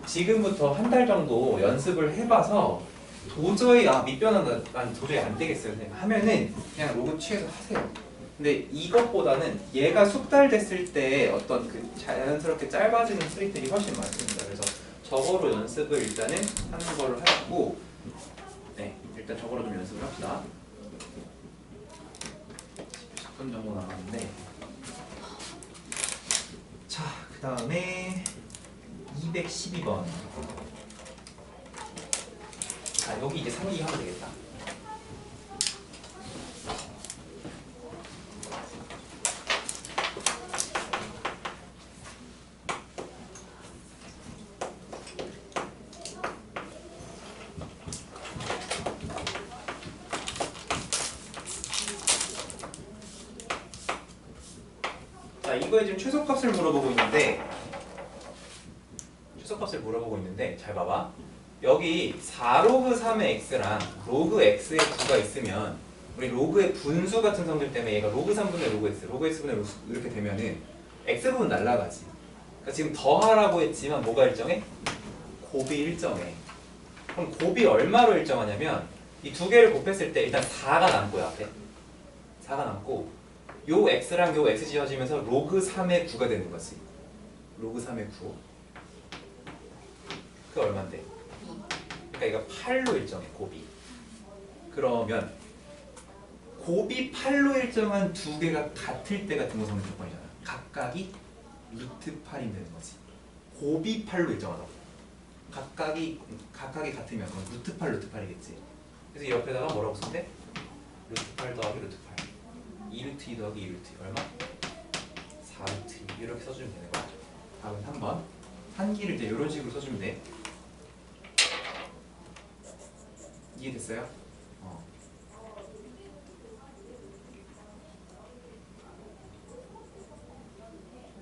지금부터 한 달 정도 연습을 해봐서 도저히 밑변환 난 도저히 안 되겠어요. 하면은 그냥 로그 취해서 하세요. 근데 이것보다는 얘가 숙달됐을 때 어떤 그 자연스럽게 짧아지는 트릭들이 훨씬 많습니다. 그래서 저거로 연습을 일단은 하는 걸로 하고 네. 일단 저거로 좀 연습을 합시다. 10분 정도 남았는데. 자, 그 다음에 212번. 자, 여기 이제 상기 하면 되겠다. 자, 이거에 지금 최소값을 물어보고 있는데 잘 봐봐. 여기 4로그 3의 x랑 로그 x의 9가 있으면 우리 로그의 분수 같은 성질 때문에 얘가 로그 3분의 로그 x, 로그 x분의 로그 이렇게 되면은 x 부분 날라가지. 그러니까 지금 더하라고 했지만 뭐가 일정해? 곱이 일정해. 그럼 곱이 얼마로 일정하냐면 이 두 개를 곱했을 때 일단 4가 남고요, 앞에. 4가 남고 요 x랑 요 x 지어지면서 로그 3의 9가 되는 거지. 로그 3의 9. 그게 얼만데? 그러니까 이거 8로 일정해, 곱이. 그러면 곱이 8로 일정한 두 개가 같을 때가 등호성립 조건이잖아. 각각이 루트 8이면 되는 거지. 곱이 8로 일정하다고. 각각이 같으면 그럼 루트 8, 루트 8이겠지. 그래서 이 옆에다가 뭐라고 쓰면 돼? 루트 8 더하기 루트 8. 2루트 2 더하기 2루트 얼마? 4루트 2 이렇게 써주면 되는 거야. 다음은 3번. 한기를 이제 이런 식으로 써주면 돼. 이해됐어요?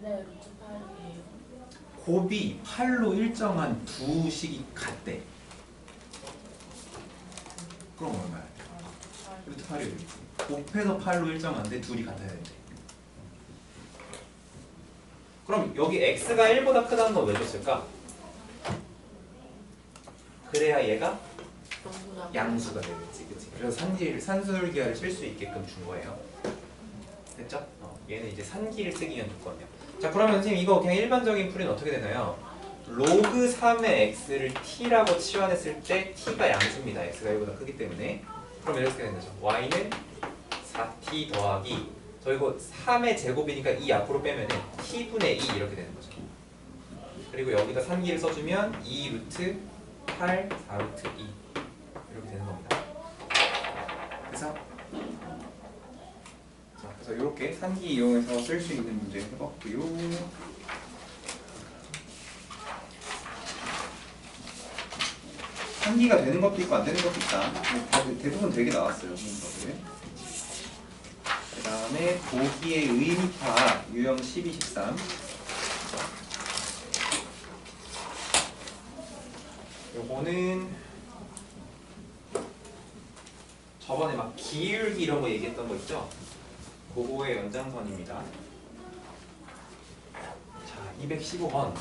네, 루트 8이에요. 곱이 8로 일정한 두 식이 같대. 그럼 얼마야? 루트 8이 곱해서 8로 일정한데 둘이 같아야 된대. 그럼 여기 x가 1보다 크다는 건 왜 줬을까? 그래야 얘가 양수가 되겠지, 그치? 그래서 산술기하를 쓸 수 있게끔 준 거예요. 됐죠? 얘는 이제 산기를 쓰기 위한 조건이야. 자, 그러면 선생님 이거 그냥 일반적인 풀이는 어떻게 되나요? 로그 3의 x를 t라고 치환했을 때 t가 양수입니다. x가 1보다 크기 때문에. 그럼 이렇게 되는 거죠. y는 4t 더하기 저 이거 3의 제곱이니까 2 앞으로 빼면은 t분의 2 이렇게 되는 거죠. 그리고 여기다 산기를 써주면 2 루트 8, 4 루트 2 이렇게 되는 겁니다. 그래서 이렇게 산기 이용해서 쓸 수 있는 문제 해봤고요. 산기가 되는 것도 있고 안 되는 것도 있다. 대부분 되게 나왔어요. 그 다음에 보기의 의미파 유형 12, 13. 요거는 저번에 막 기울기 이런 거 얘기했던 거 있죠? 그거의 연장선입니다. 자, 215번.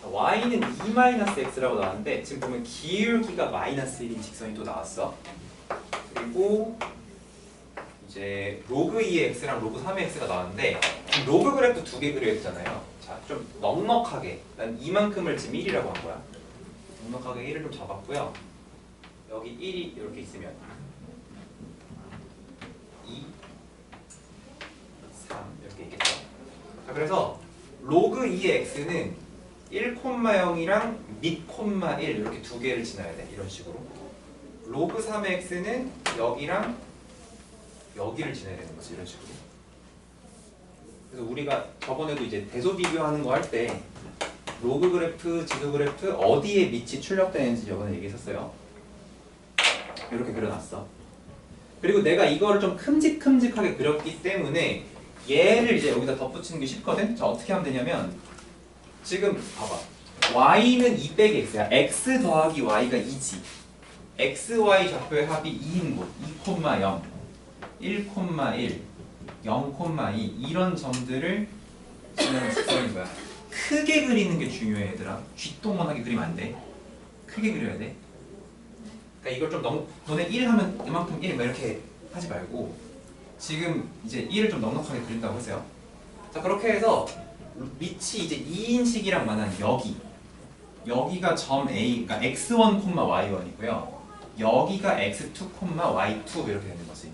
y는 2-x라고 나왔는데 지금 보면 기울기가 -1인 직선이 또 나왔어. 그리고 이제 로그 2의 x랑 로그 3의 x가 나왔는데 로그 그래프 두 개 그려야 되잖아요. 자, 좀 넉넉하게 난 이만큼을 지금 1이라고 한 거야. 넉넉하게 1을 좀 잡았고요. 여기 1이 이렇게 있으면 2, 3 이렇게 있겠죠. 자, 그래서 로그 2의 x는 1,0이랑 밑 콤마 1 이렇게 두 개를 지나야 돼. 이런 식으로. 로그 3의 x는 여기랑 여기를 지나야 되는 거지. 이런 식으로. 그래서 우리가 저번에도 이제 대소 비교하는 거 할 때 로그 그래프, 지도 그래프 어디에 밑이 출력되는지 저번에 얘기했었어요. 이렇게 그려놨어. 그리고 내가 이거를 좀 큼직큼직하게 그렸기 때문에 얘를 이제 여기다 덧붙이는 게 쉽거든? 자, 어떻게 하면 되냐면 지금 봐봐. y는 2 빼기 x야. x 더하기 y가 2지. x, y 좌표의 합이 2인 곳. 2,0, 1,1, 0,2 이런 점들을 지나는 직선인 거야. 크게 그리는 게 중요해, 얘들아. 쥐똥만하게 그리면 안 돼. 크게 그려야 돼. 그러니까 이걸 좀 너무 너네 1 하면 이만큼 1 이렇게 하지 말고 지금 이제 1을 좀 넉넉하게 그린다고 했어요. 자, 그렇게 해서 밑이 이제 2인식이랑 만한 여기 여기가 점 A, 그러니까 x1, y1이고요. 여기가 x2, y2 이렇게 되는 거지.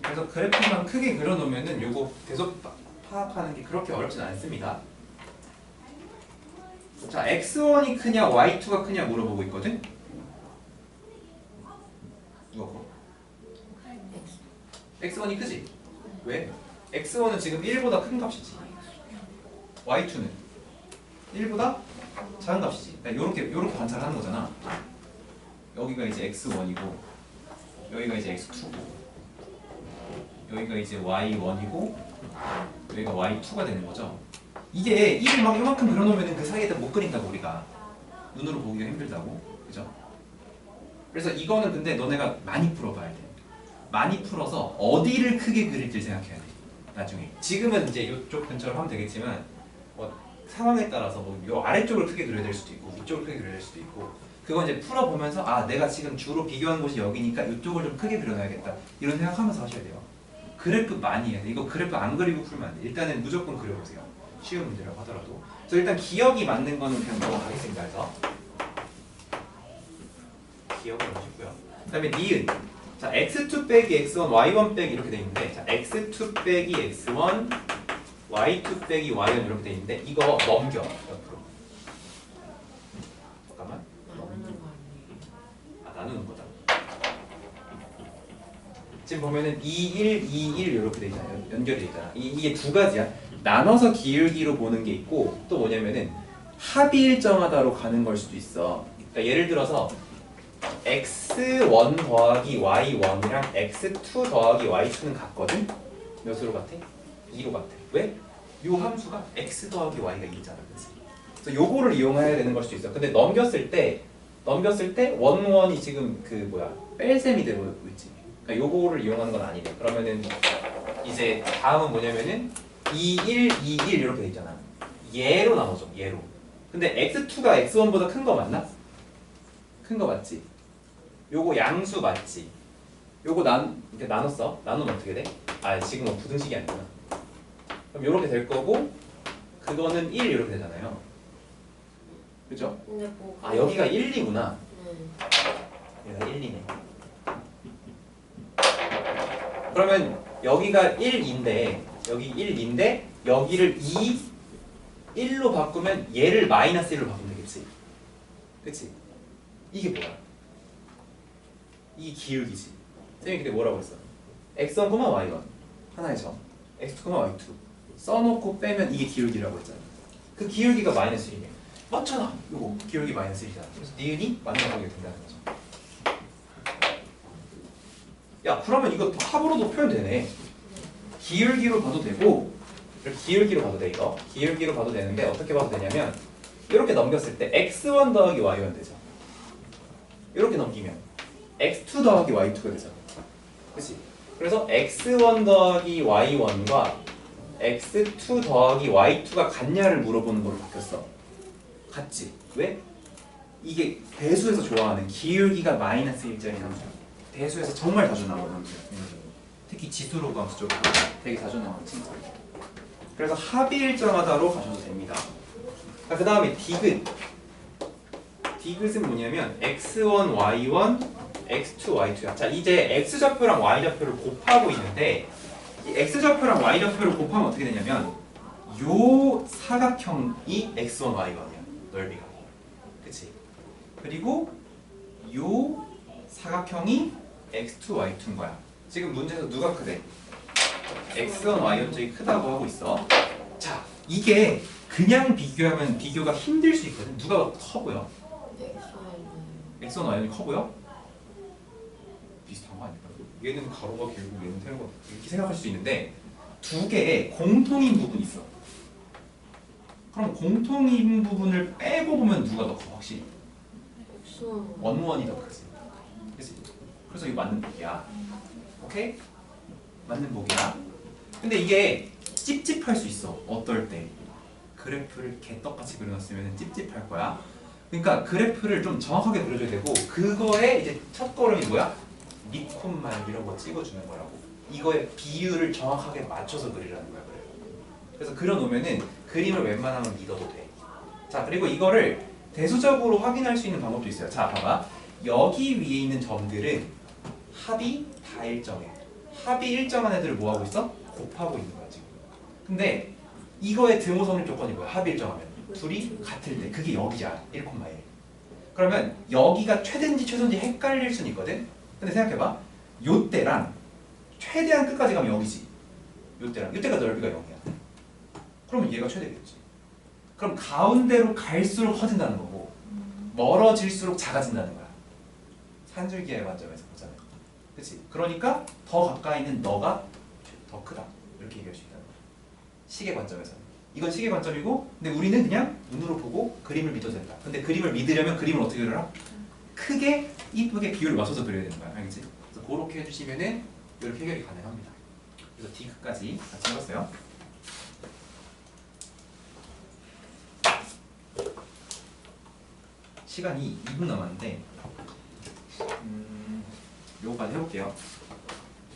그래서 그래프만 크게 그려놓으면은 요거 계속 파악하는 게 그렇게 어렵진 않습니다. 자, x1이 크냐 y2가 크냐 물어보고 있거든. 누가 거? x1이 크지? 왜? x1은 지금 1보다 큰 값이지. y2는 1보다 작은 값이지. 그러니까 요렇게 관찰하는 거잖아. 여기가 이제 x1이고 여기가 이제 x2고 여기가 이제 y1이고 여기가 y2가 되는 거죠. 이게 1을 막 요만큼 그려놓으면 그 사이에다 못 그린다고 우리가. 눈으로 보기가 힘들다고. 그죠? 그래서 이거는 근데 너네가 많이 풀어봐야 돼. 많이 풀어서 어디를 크게 그릴지 생각해야 돼. 나중에. 지금은 이제 이쪽 근처로 하면 되겠지만 상황에 따라서 요 아래쪽을 크게 그려야 될 수도 있고 위쪽을 크게 그려야 될 수도 있고 그건 이제 풀어보면서 아 내가 지금 주로 비교하는 곳이 여기니까 이쪽을 좀 크게 그려놔야겠다 이런 생각하면서 하셔야 돼요. 그래프 많이 해야 돼. 이거 그래프 안 그리고 풀면 안 돼. 일단은 무조건 그려보세요. 쉬운 문제라고 하더라도. 그래서 일단 기억이 맞는 거는 그냥 넘어가겠습니다. 그래서 기억을 해주고요. 그 다음에 니은. 자, x2 빼기 x1, y1 빼기 이렇게 돼 있는데 자, x2 빼기 x1, y2 빼기 y1 이렇게 돼 있는데 이거 넘겨. 옆으로. 잠깐만. 나누는 거 아니에요? 아, 나누는 거다. 지금 보면은 2, 1, 2, 1 이렇게 돼 있잖아요. 연결이 돼 있잖아. 이게 두 가지야. 나눠서 기울기로 보는 게 있고 또 뭐냐면은 합이 일정하다로 가는 걸 수도 있어. 그러니까 예를 들어서 x1 더하기 y1이랑 x2 더하기 y2는 같거든? 몇으로 같아? 2로 같아. 왜? 요 함수가 x 더하기 y가 2잖아. 그치? 그래서 요거를 이용해야 되는 걸 수도 있어. 근데 넘겼을 때 원이 지금 그 뭐야 뺄셈이 되고 있지. 그러니까 요거를 이용하는 건 아니래. 그러면은 이제 다음은 뭐냐면은 2, 1, 2, 1 이렇게 돼 있잖아. 얘로 나눠줘. 얘로. 근데 x2가 x1보다 큰 거 맞나? 큰 거 맞지? 요거 양수 맞지? 요거 이렇게 나눴어. 나누면 어떻게 돼? 아 지금은 부등식이 아니구나. 그럼 요렇게 될 거고 그거는 1 이렇게 되잖아요. 그죠? 근데 뭐 아 여기가 1, 2구나. 네. 여기가 1, 2네. 그러면 여기가 1인데 여기 1인데 여기를 2, 1로 바꾸면 얘를 마이너스 1로 바꾸면 되겠지. 그치? 이게 뭐야? 이게 기울기지. 쌤이 그때 뭐라고 했어? x1, y1 하나의 점 x2, y2 써놓고 빼면 이게 기울기라고 했잖아. 그 기울기가 마이너스 1이네. 맞잖아. 요거 기울기 마이너스 1이잖아. 그래서 니은이 맞는 거게 된다는 거죠. 야 그러면 이거 합으로도 표현되네. 기울기로 봐도 되고 이렇게 기울기로 봐도 돼. 이거 기울기로 봐도 되는데 어떻게 봐도 되냐면 이렇게 넘겼을 때 x1 더하기 y1 되죠. 이렇게 넘기면 x2 더하기 y2가 되잖아. 그치? 그래서 x1 더하기 y1과 x2 더하기 y2가 같냐를 물어보는 걸로 바뀌었어. 같지? 왜? 이게 대수에서 좋아하는 기울기가 마이너스 1짜리 함수야. 대수에서 정말 자주 나오는 함수야. 특히 지수로그 함수 쪽으로 되게 자주 나오는 친구. 그래서 합이 일정하다로 가셔도 됩니다. 그 다음에 디귿. 디귿은 뭐냐면 x1, y1, x2, y2야. 자 이제 x좌표랑 y좌표를 곱하고 있는데 이 x좌표랑 y좌표를 곱하면 어떻게 되냐면 요 사각형이 x1, y1이야. 넓이가. 그치? 그리고 요 사각형이 x2, y2인 거야. 지금 문제에서 누가 크대? x1, y1 쪽이 크다고 하고 있어. 자, 이게 그냥 비교하면 비교가 힘들 수 있거든. 누가 커 보여? x1, y1이 커 보여? 비슷한 거 아닐까? 얘는 가로가 길고 얘는 세로가 이렇게 생각할 수 있는데 두 개의 공통인 부분이 있어. 그럼 공통인 부분을 빼고 보면 누가 더 커? 확실히 원원이 더 크지. 그치? 그래서 이거 맞는 복이야. 오케이? 맞는 복이야. 근데 이게 찝찝할 수 있어. 어떨 때 그래프를 개떡같이 그려놨으면 찝찝할 거야. 그러니까 그래프를 좀 정확하게 그려줘야 되고 그거에 이제 첫 걸음이 뭐야? 밑콤마 이런 거 찍어주는 거라고. 이거의 비율을 정확하게 맞춰서 그리라는 거야. 그래서 그려놓으면은 그림을 웬만하면 믿어도 돼. 자, 그리고 이거를 대수적으로 확인할 수 있는 방법도 있어요. 자, 봐봐. 여기 위에 있는 점들은 합이 다 일정해. 합이 일정한 애들을 뭐 하고 있어? 곱하고 있는 거야 지금. 근데 이거의 등호 성립 조건이 뭐야? 합이 일정하면 둘이 같을 때 그게 여기잖아. 1,1. 그러면 여기가 최대인지 최소인지 헷갈릴 수는 있거든. 근데 생각해봐. 요때랑 최대한 끝까지 가면 여기지. 요때랑 요때가 넓이가 0이야. 그러면 얘가 최대겠지. 그럼 가운데로 갈수록 커진다는 거고 멀어질수록 작아진다는 거야. 산술기의 관점에서 보자면. 그치? 그러니까 더 가까이 있는 너가 더 크다. 이렇게 얘기할 수 있다는 거야. 시계 관점에서는. 이건 시계 관점이고 근데 우리는 그냥 눈으로 보고 그림을 믿어도 된다. 근데 그림을 믿으려면 그림을 어떻게 그려라? 크게 이쁘게 비율을 맞춰서 그려야 되는 거야. 알겠지? 그래서 그렇게 해주시면은 이렇게 해결이 가능합니다. 그래서 D끝까지 같이 해봤어요. 시간이 2분 남았는데 요거까지 해볼게요.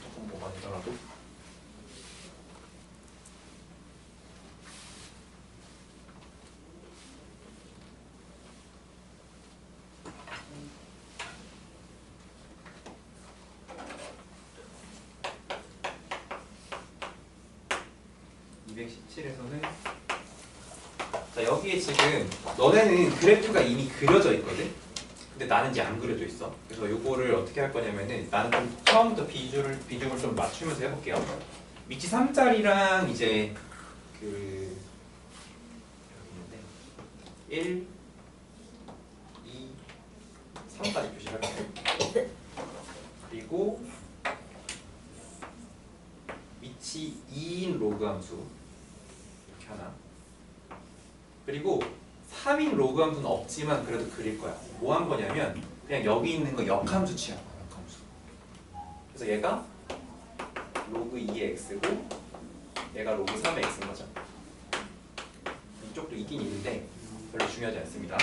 조금 뭐가 되더라도. 자, 여기에 지금 너네는 그래프가 이미 그려져 있거든? 근데 나는 이제 안 그려져 있어. 그래서 요거를 어떻게 할 거냐면은 나는 좀 처음부터 비중을 좀 맞추면서 해볼게요. 위치 3짜리랑 이제 그 여기 있는데 1, 2, 3까지 표시를 할게요. 그리고 위치 2인 로그 함수 이렇게 하나. 그리고 3인 로그 함수는 없지만 그래도 그릴 거야. 뭐 한 거냐면 그냥 여기 있는 거 역함수 취한 거야. 역함수. 그래서 얘가 로그 2의 x고 얘가 로그 3의 x인 거죠. 이쪽도 있긴 있는데 별로 중요하지 않습니다.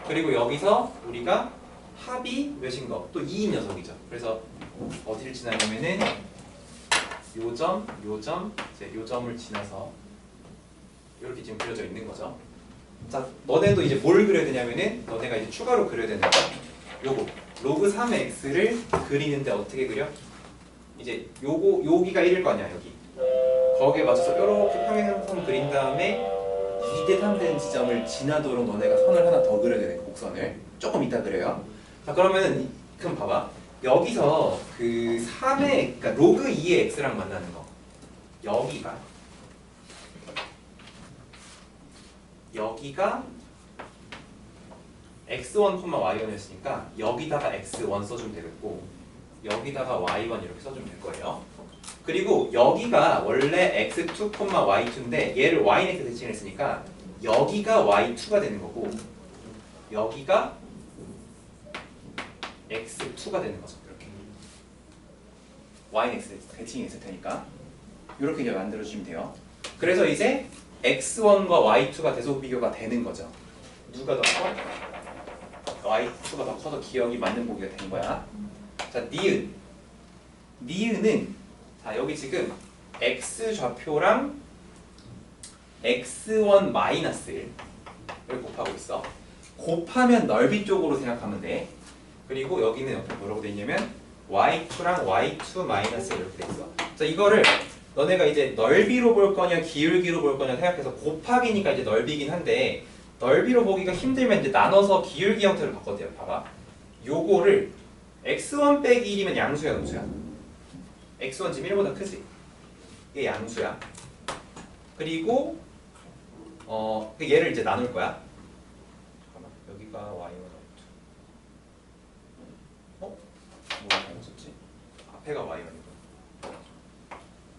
그리고 여기서 우리가 합이 몇인 거? 또 2인 녀석이죠. 그래서 어디를 지나냐면은 요점, 요점, 이제 요점을 지나서 이렇게 지금 그려져 있는 거죠. 자, 너네도 이제 뭘 그려야 되냐면은 너네가 이제 추가로 그려야 되는 거 요거 로그 3의 x를 그리는데 어떻게 그려? 이제 요거 여기가 1일 거 아니야 여기. 거기에 맞춰서 이렇게 평행선 그린 다음에 2대 3 되는 지점을 지나도록 너네가 선을 하나 더 그려야 되는 곡선을 조금 이따 그려요. 자, 그러면은 그럼 봐봐. 여기서 그 3의 그러니까 로그 2의 x랑 만나는 거 여기가 x1, y1이었으니까 여기다가 x1 써주면 되겠고 여기다가 y1 이렇게 써주면 될 거예요. 그리고 여기가 원래 x2, y2인데 얘를 yx 대칭했으니까 여기가 y2가 되는 거고 여기가 x2가 되는 거죠. 이렇게 yx 대칭이 있을 테니까 이렇게 이제 만들어주시면 돼요. 그래서 이제 x1과 y2가 대소 비교가 되는 거죠. 누가 더 커? y2가 더 커서 기억이 맞는 보기가 된 거야. 자, 니은은 자 여기 지금 x 좌표랑 x1 마이너스 1을 곱하고 있어. 곱하면 넓이 쪽으로 생각하면 돼. 그리고 여기는 옆에 뭐라고 돼 있냐면 y2랑 y2 마이너스 1 이렇게 돼 있어. 자, 이거를 너네가 이제 넓이로 볼 거냐 기울기로 볼 거냐 생각해서 곱하기니까 이제 넓이긴 한데 넓이로 보기가 힘들면 이제 나눠서 기울기 형태로 바꿔도 돼요. 봐봐. 요거를 x1 빼기 1이면 양수야, 음수야? x1 지금 1보다 크지? 이게 양수야. 그리고 얘를 이제 나눌 거야. 잠깐만. 여기가 y1, y2. 뭐가 잘못했지? 앞에가 y1이고.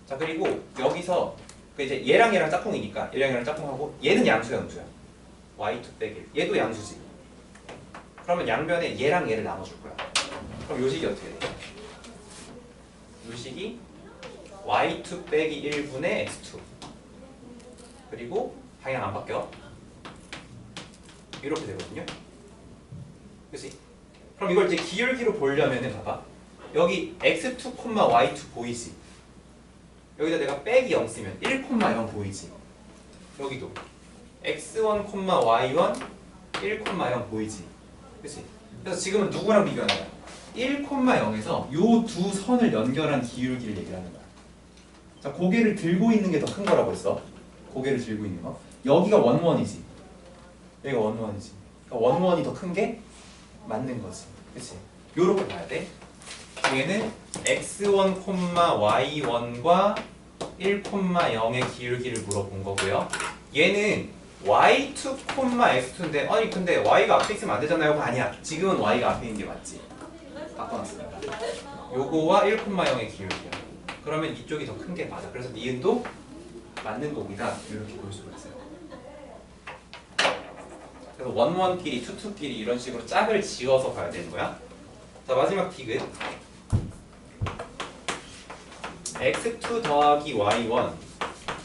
자, 그리고 여기서 이제 얘랑 얘랑 짝꿍이니까 얘랑 얘랑 짝꿍하고 얘는 양수야, 음수야? y2 빼기 1. 얘도 양수지. 그러면 양변에 얘랑 얘를 나눠줄 거야. 그럼 요식이 어떻게 돼? 요식이 y2 빼기 1분의 x2 그리고 방향 안 바뀌어. 이렇게 되거든요. 그치? 그럼 이걸 이제 기울기로 보려면은 봐봐. 여기 x2, y2 보이지? 여기다 내가 빼기 0 쓰면 1,0 보이지? 여기도 x1, y1 1,0 보이지? 그치? 그래서 지금은 누구랑 비교하는 거야? 1,0에서 요 두 선을 연결한 기울기를 얘기하는 거야. 자, 고개를 들고 있는 게 더 큰 거라고 했어. 고개를 들고 있는 거. 여기가 원원이지. 여기가 원원이지. 그러니까 원원이 더 큰 게 맞는 거지. 그치? 요렇게 봐야 돼. 얘는 x1, y1과 1,0의 기울기를 물어본 거고요. 얘는 y2, x2인데 아니 근데 y가 앞에 있으면 안 되잖아요. 아니야. 지금은 y가 앞에 있는 게 맞지. 바꿔놨습니다. 요거와 1,0의 기울기야. 그러면 이쪽이 더 큰 게 맞아. 그래서 니은도 맞는 곡이다. 이렇게 볼 수가 있어요. 그래서 원원끼리, 투투끼리 이런 식으로 짝을 지어서 봐야 되는 거야. 자, 마지막 디귿. x2 더하기 y1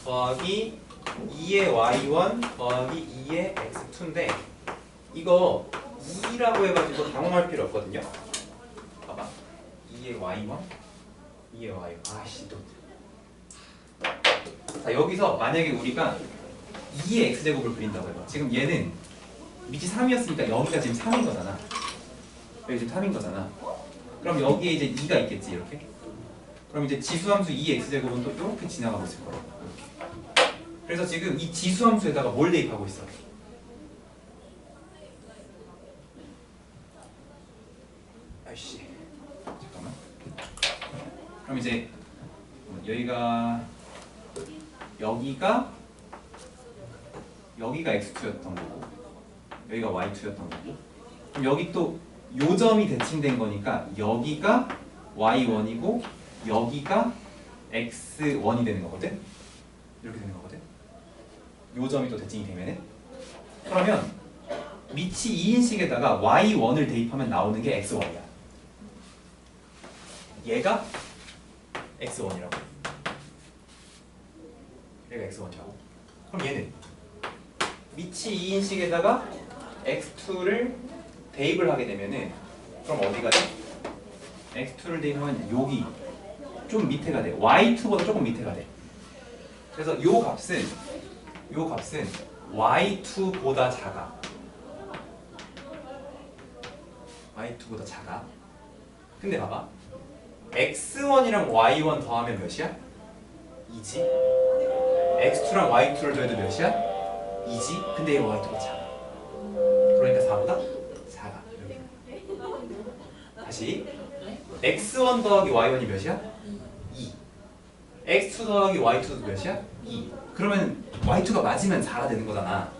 더하기 2의 y1 더하기 2의 x2인데 이거 2라고 해가지고 당황할 필요 없거든요. 봐봐. 2의 y1 2의 y1 아씨 또. 자, 여기서 만약에 우리가 2의 x제곱을 그린다고 해봐. 지금 얘는 밑이 3이었으니까 여기가 지금 3인 거잖아. 여기 지금 3인 거잖아. 그럼 여기에 이제 2가 있겠지 이렇게. 그럼 이제 지수함수 2x제곱은 또 이렇게 지나가고 있을 거라고. 이렇게. 그래서 지금 이 지수함수에다가 뭘 대입하고 있어? 아이씨 잠깐만. 그럼 이제 여기가 x2였던 거고 여기가 y2였던 거고 그럼 여기 또 요점이 대칭된 거니까 여기가 y1이고 여기가 x1이 되는 거거든? 이렇게 되는 거거든? 요점이 또 대칭이 되면은 그러면 밑이 2인식에다가 y1을 대입하면 나오는 게 x1이야. 얘가 x1이라고. 얘가 x1이라고. 그럼 얘는 밑이 2인식에다가 x2를 대입을 하게 되면은 그럼 어디가 돼? x2를 대입하면 여기 좀 밑에가 돼. y2보다 조금 밑에가 돼. 그래서 요 값은 y2보다 작아. y2보다 작아. 근데 봐봐. x1이랑 y1 더하면 몇이야? 2지. x2랑 y2를 더해도 몇이야? 2지. 근데 얘 y2보다 작아. 그러니까 4보다 작아. 다시 x1 더하기 y1이 몇이야? 2. x2 더하기 y2도 몇이야? 2. 그러면 y2가 맞으면 4가 되는 거잖아.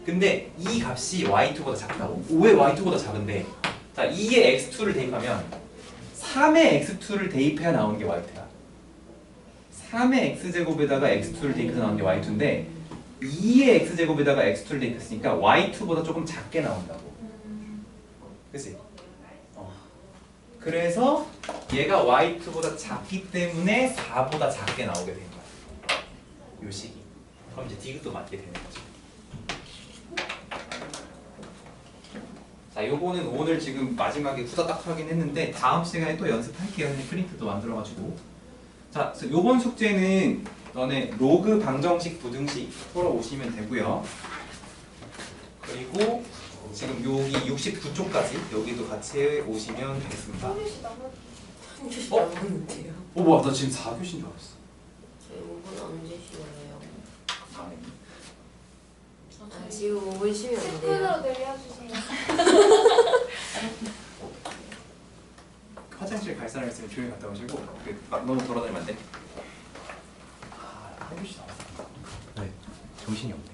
근데 이 값이 y2보다 작다고. 왜 y2보다 작은데? 자, 2의 x2를 대입하면 3의 x2를 대입해야 나오는 게 y2야. 3의 x제곱에다가 x2를 대입해서 나오는 게 y2인데 2의 x제곱에다가 x2를 대입했으니까 y2보다 조금 작게 나온다고. 그치? 그래서 얘가 y2보다 작기 때문에 4보다 작게 나오게 된 거야. 요 식이. 그럼 이제 디귿도 맞게 되는 거죠. 자, 요거는 오늘 지금 마지막에 후다닥 하긴 했는데 다음 시간에 또 연습할게요. 프린트도 만들어가지고. 자, 그래서 요번 숙제는 너네 로그 방정식, 부등식 풀어오시면 되고요. 그리고 지금 여기 69쪽까지 여기도 같이 오시면 되겠습니다. 한주씩 어? 남았는데요. 뭐야, 나 지금 4교시인 줄 알았어. 저희 5분 언제 쉬어요? 다음에. 아, 지금 5분 쉬면 안 돼요. 스푼으로 내려주세요. 화장실 갈 사람 있으면 조용히 갔다 오시고 너무 돌아다니면 안 돼. 아, 1교시 나왔어. 네, 정신이 없네.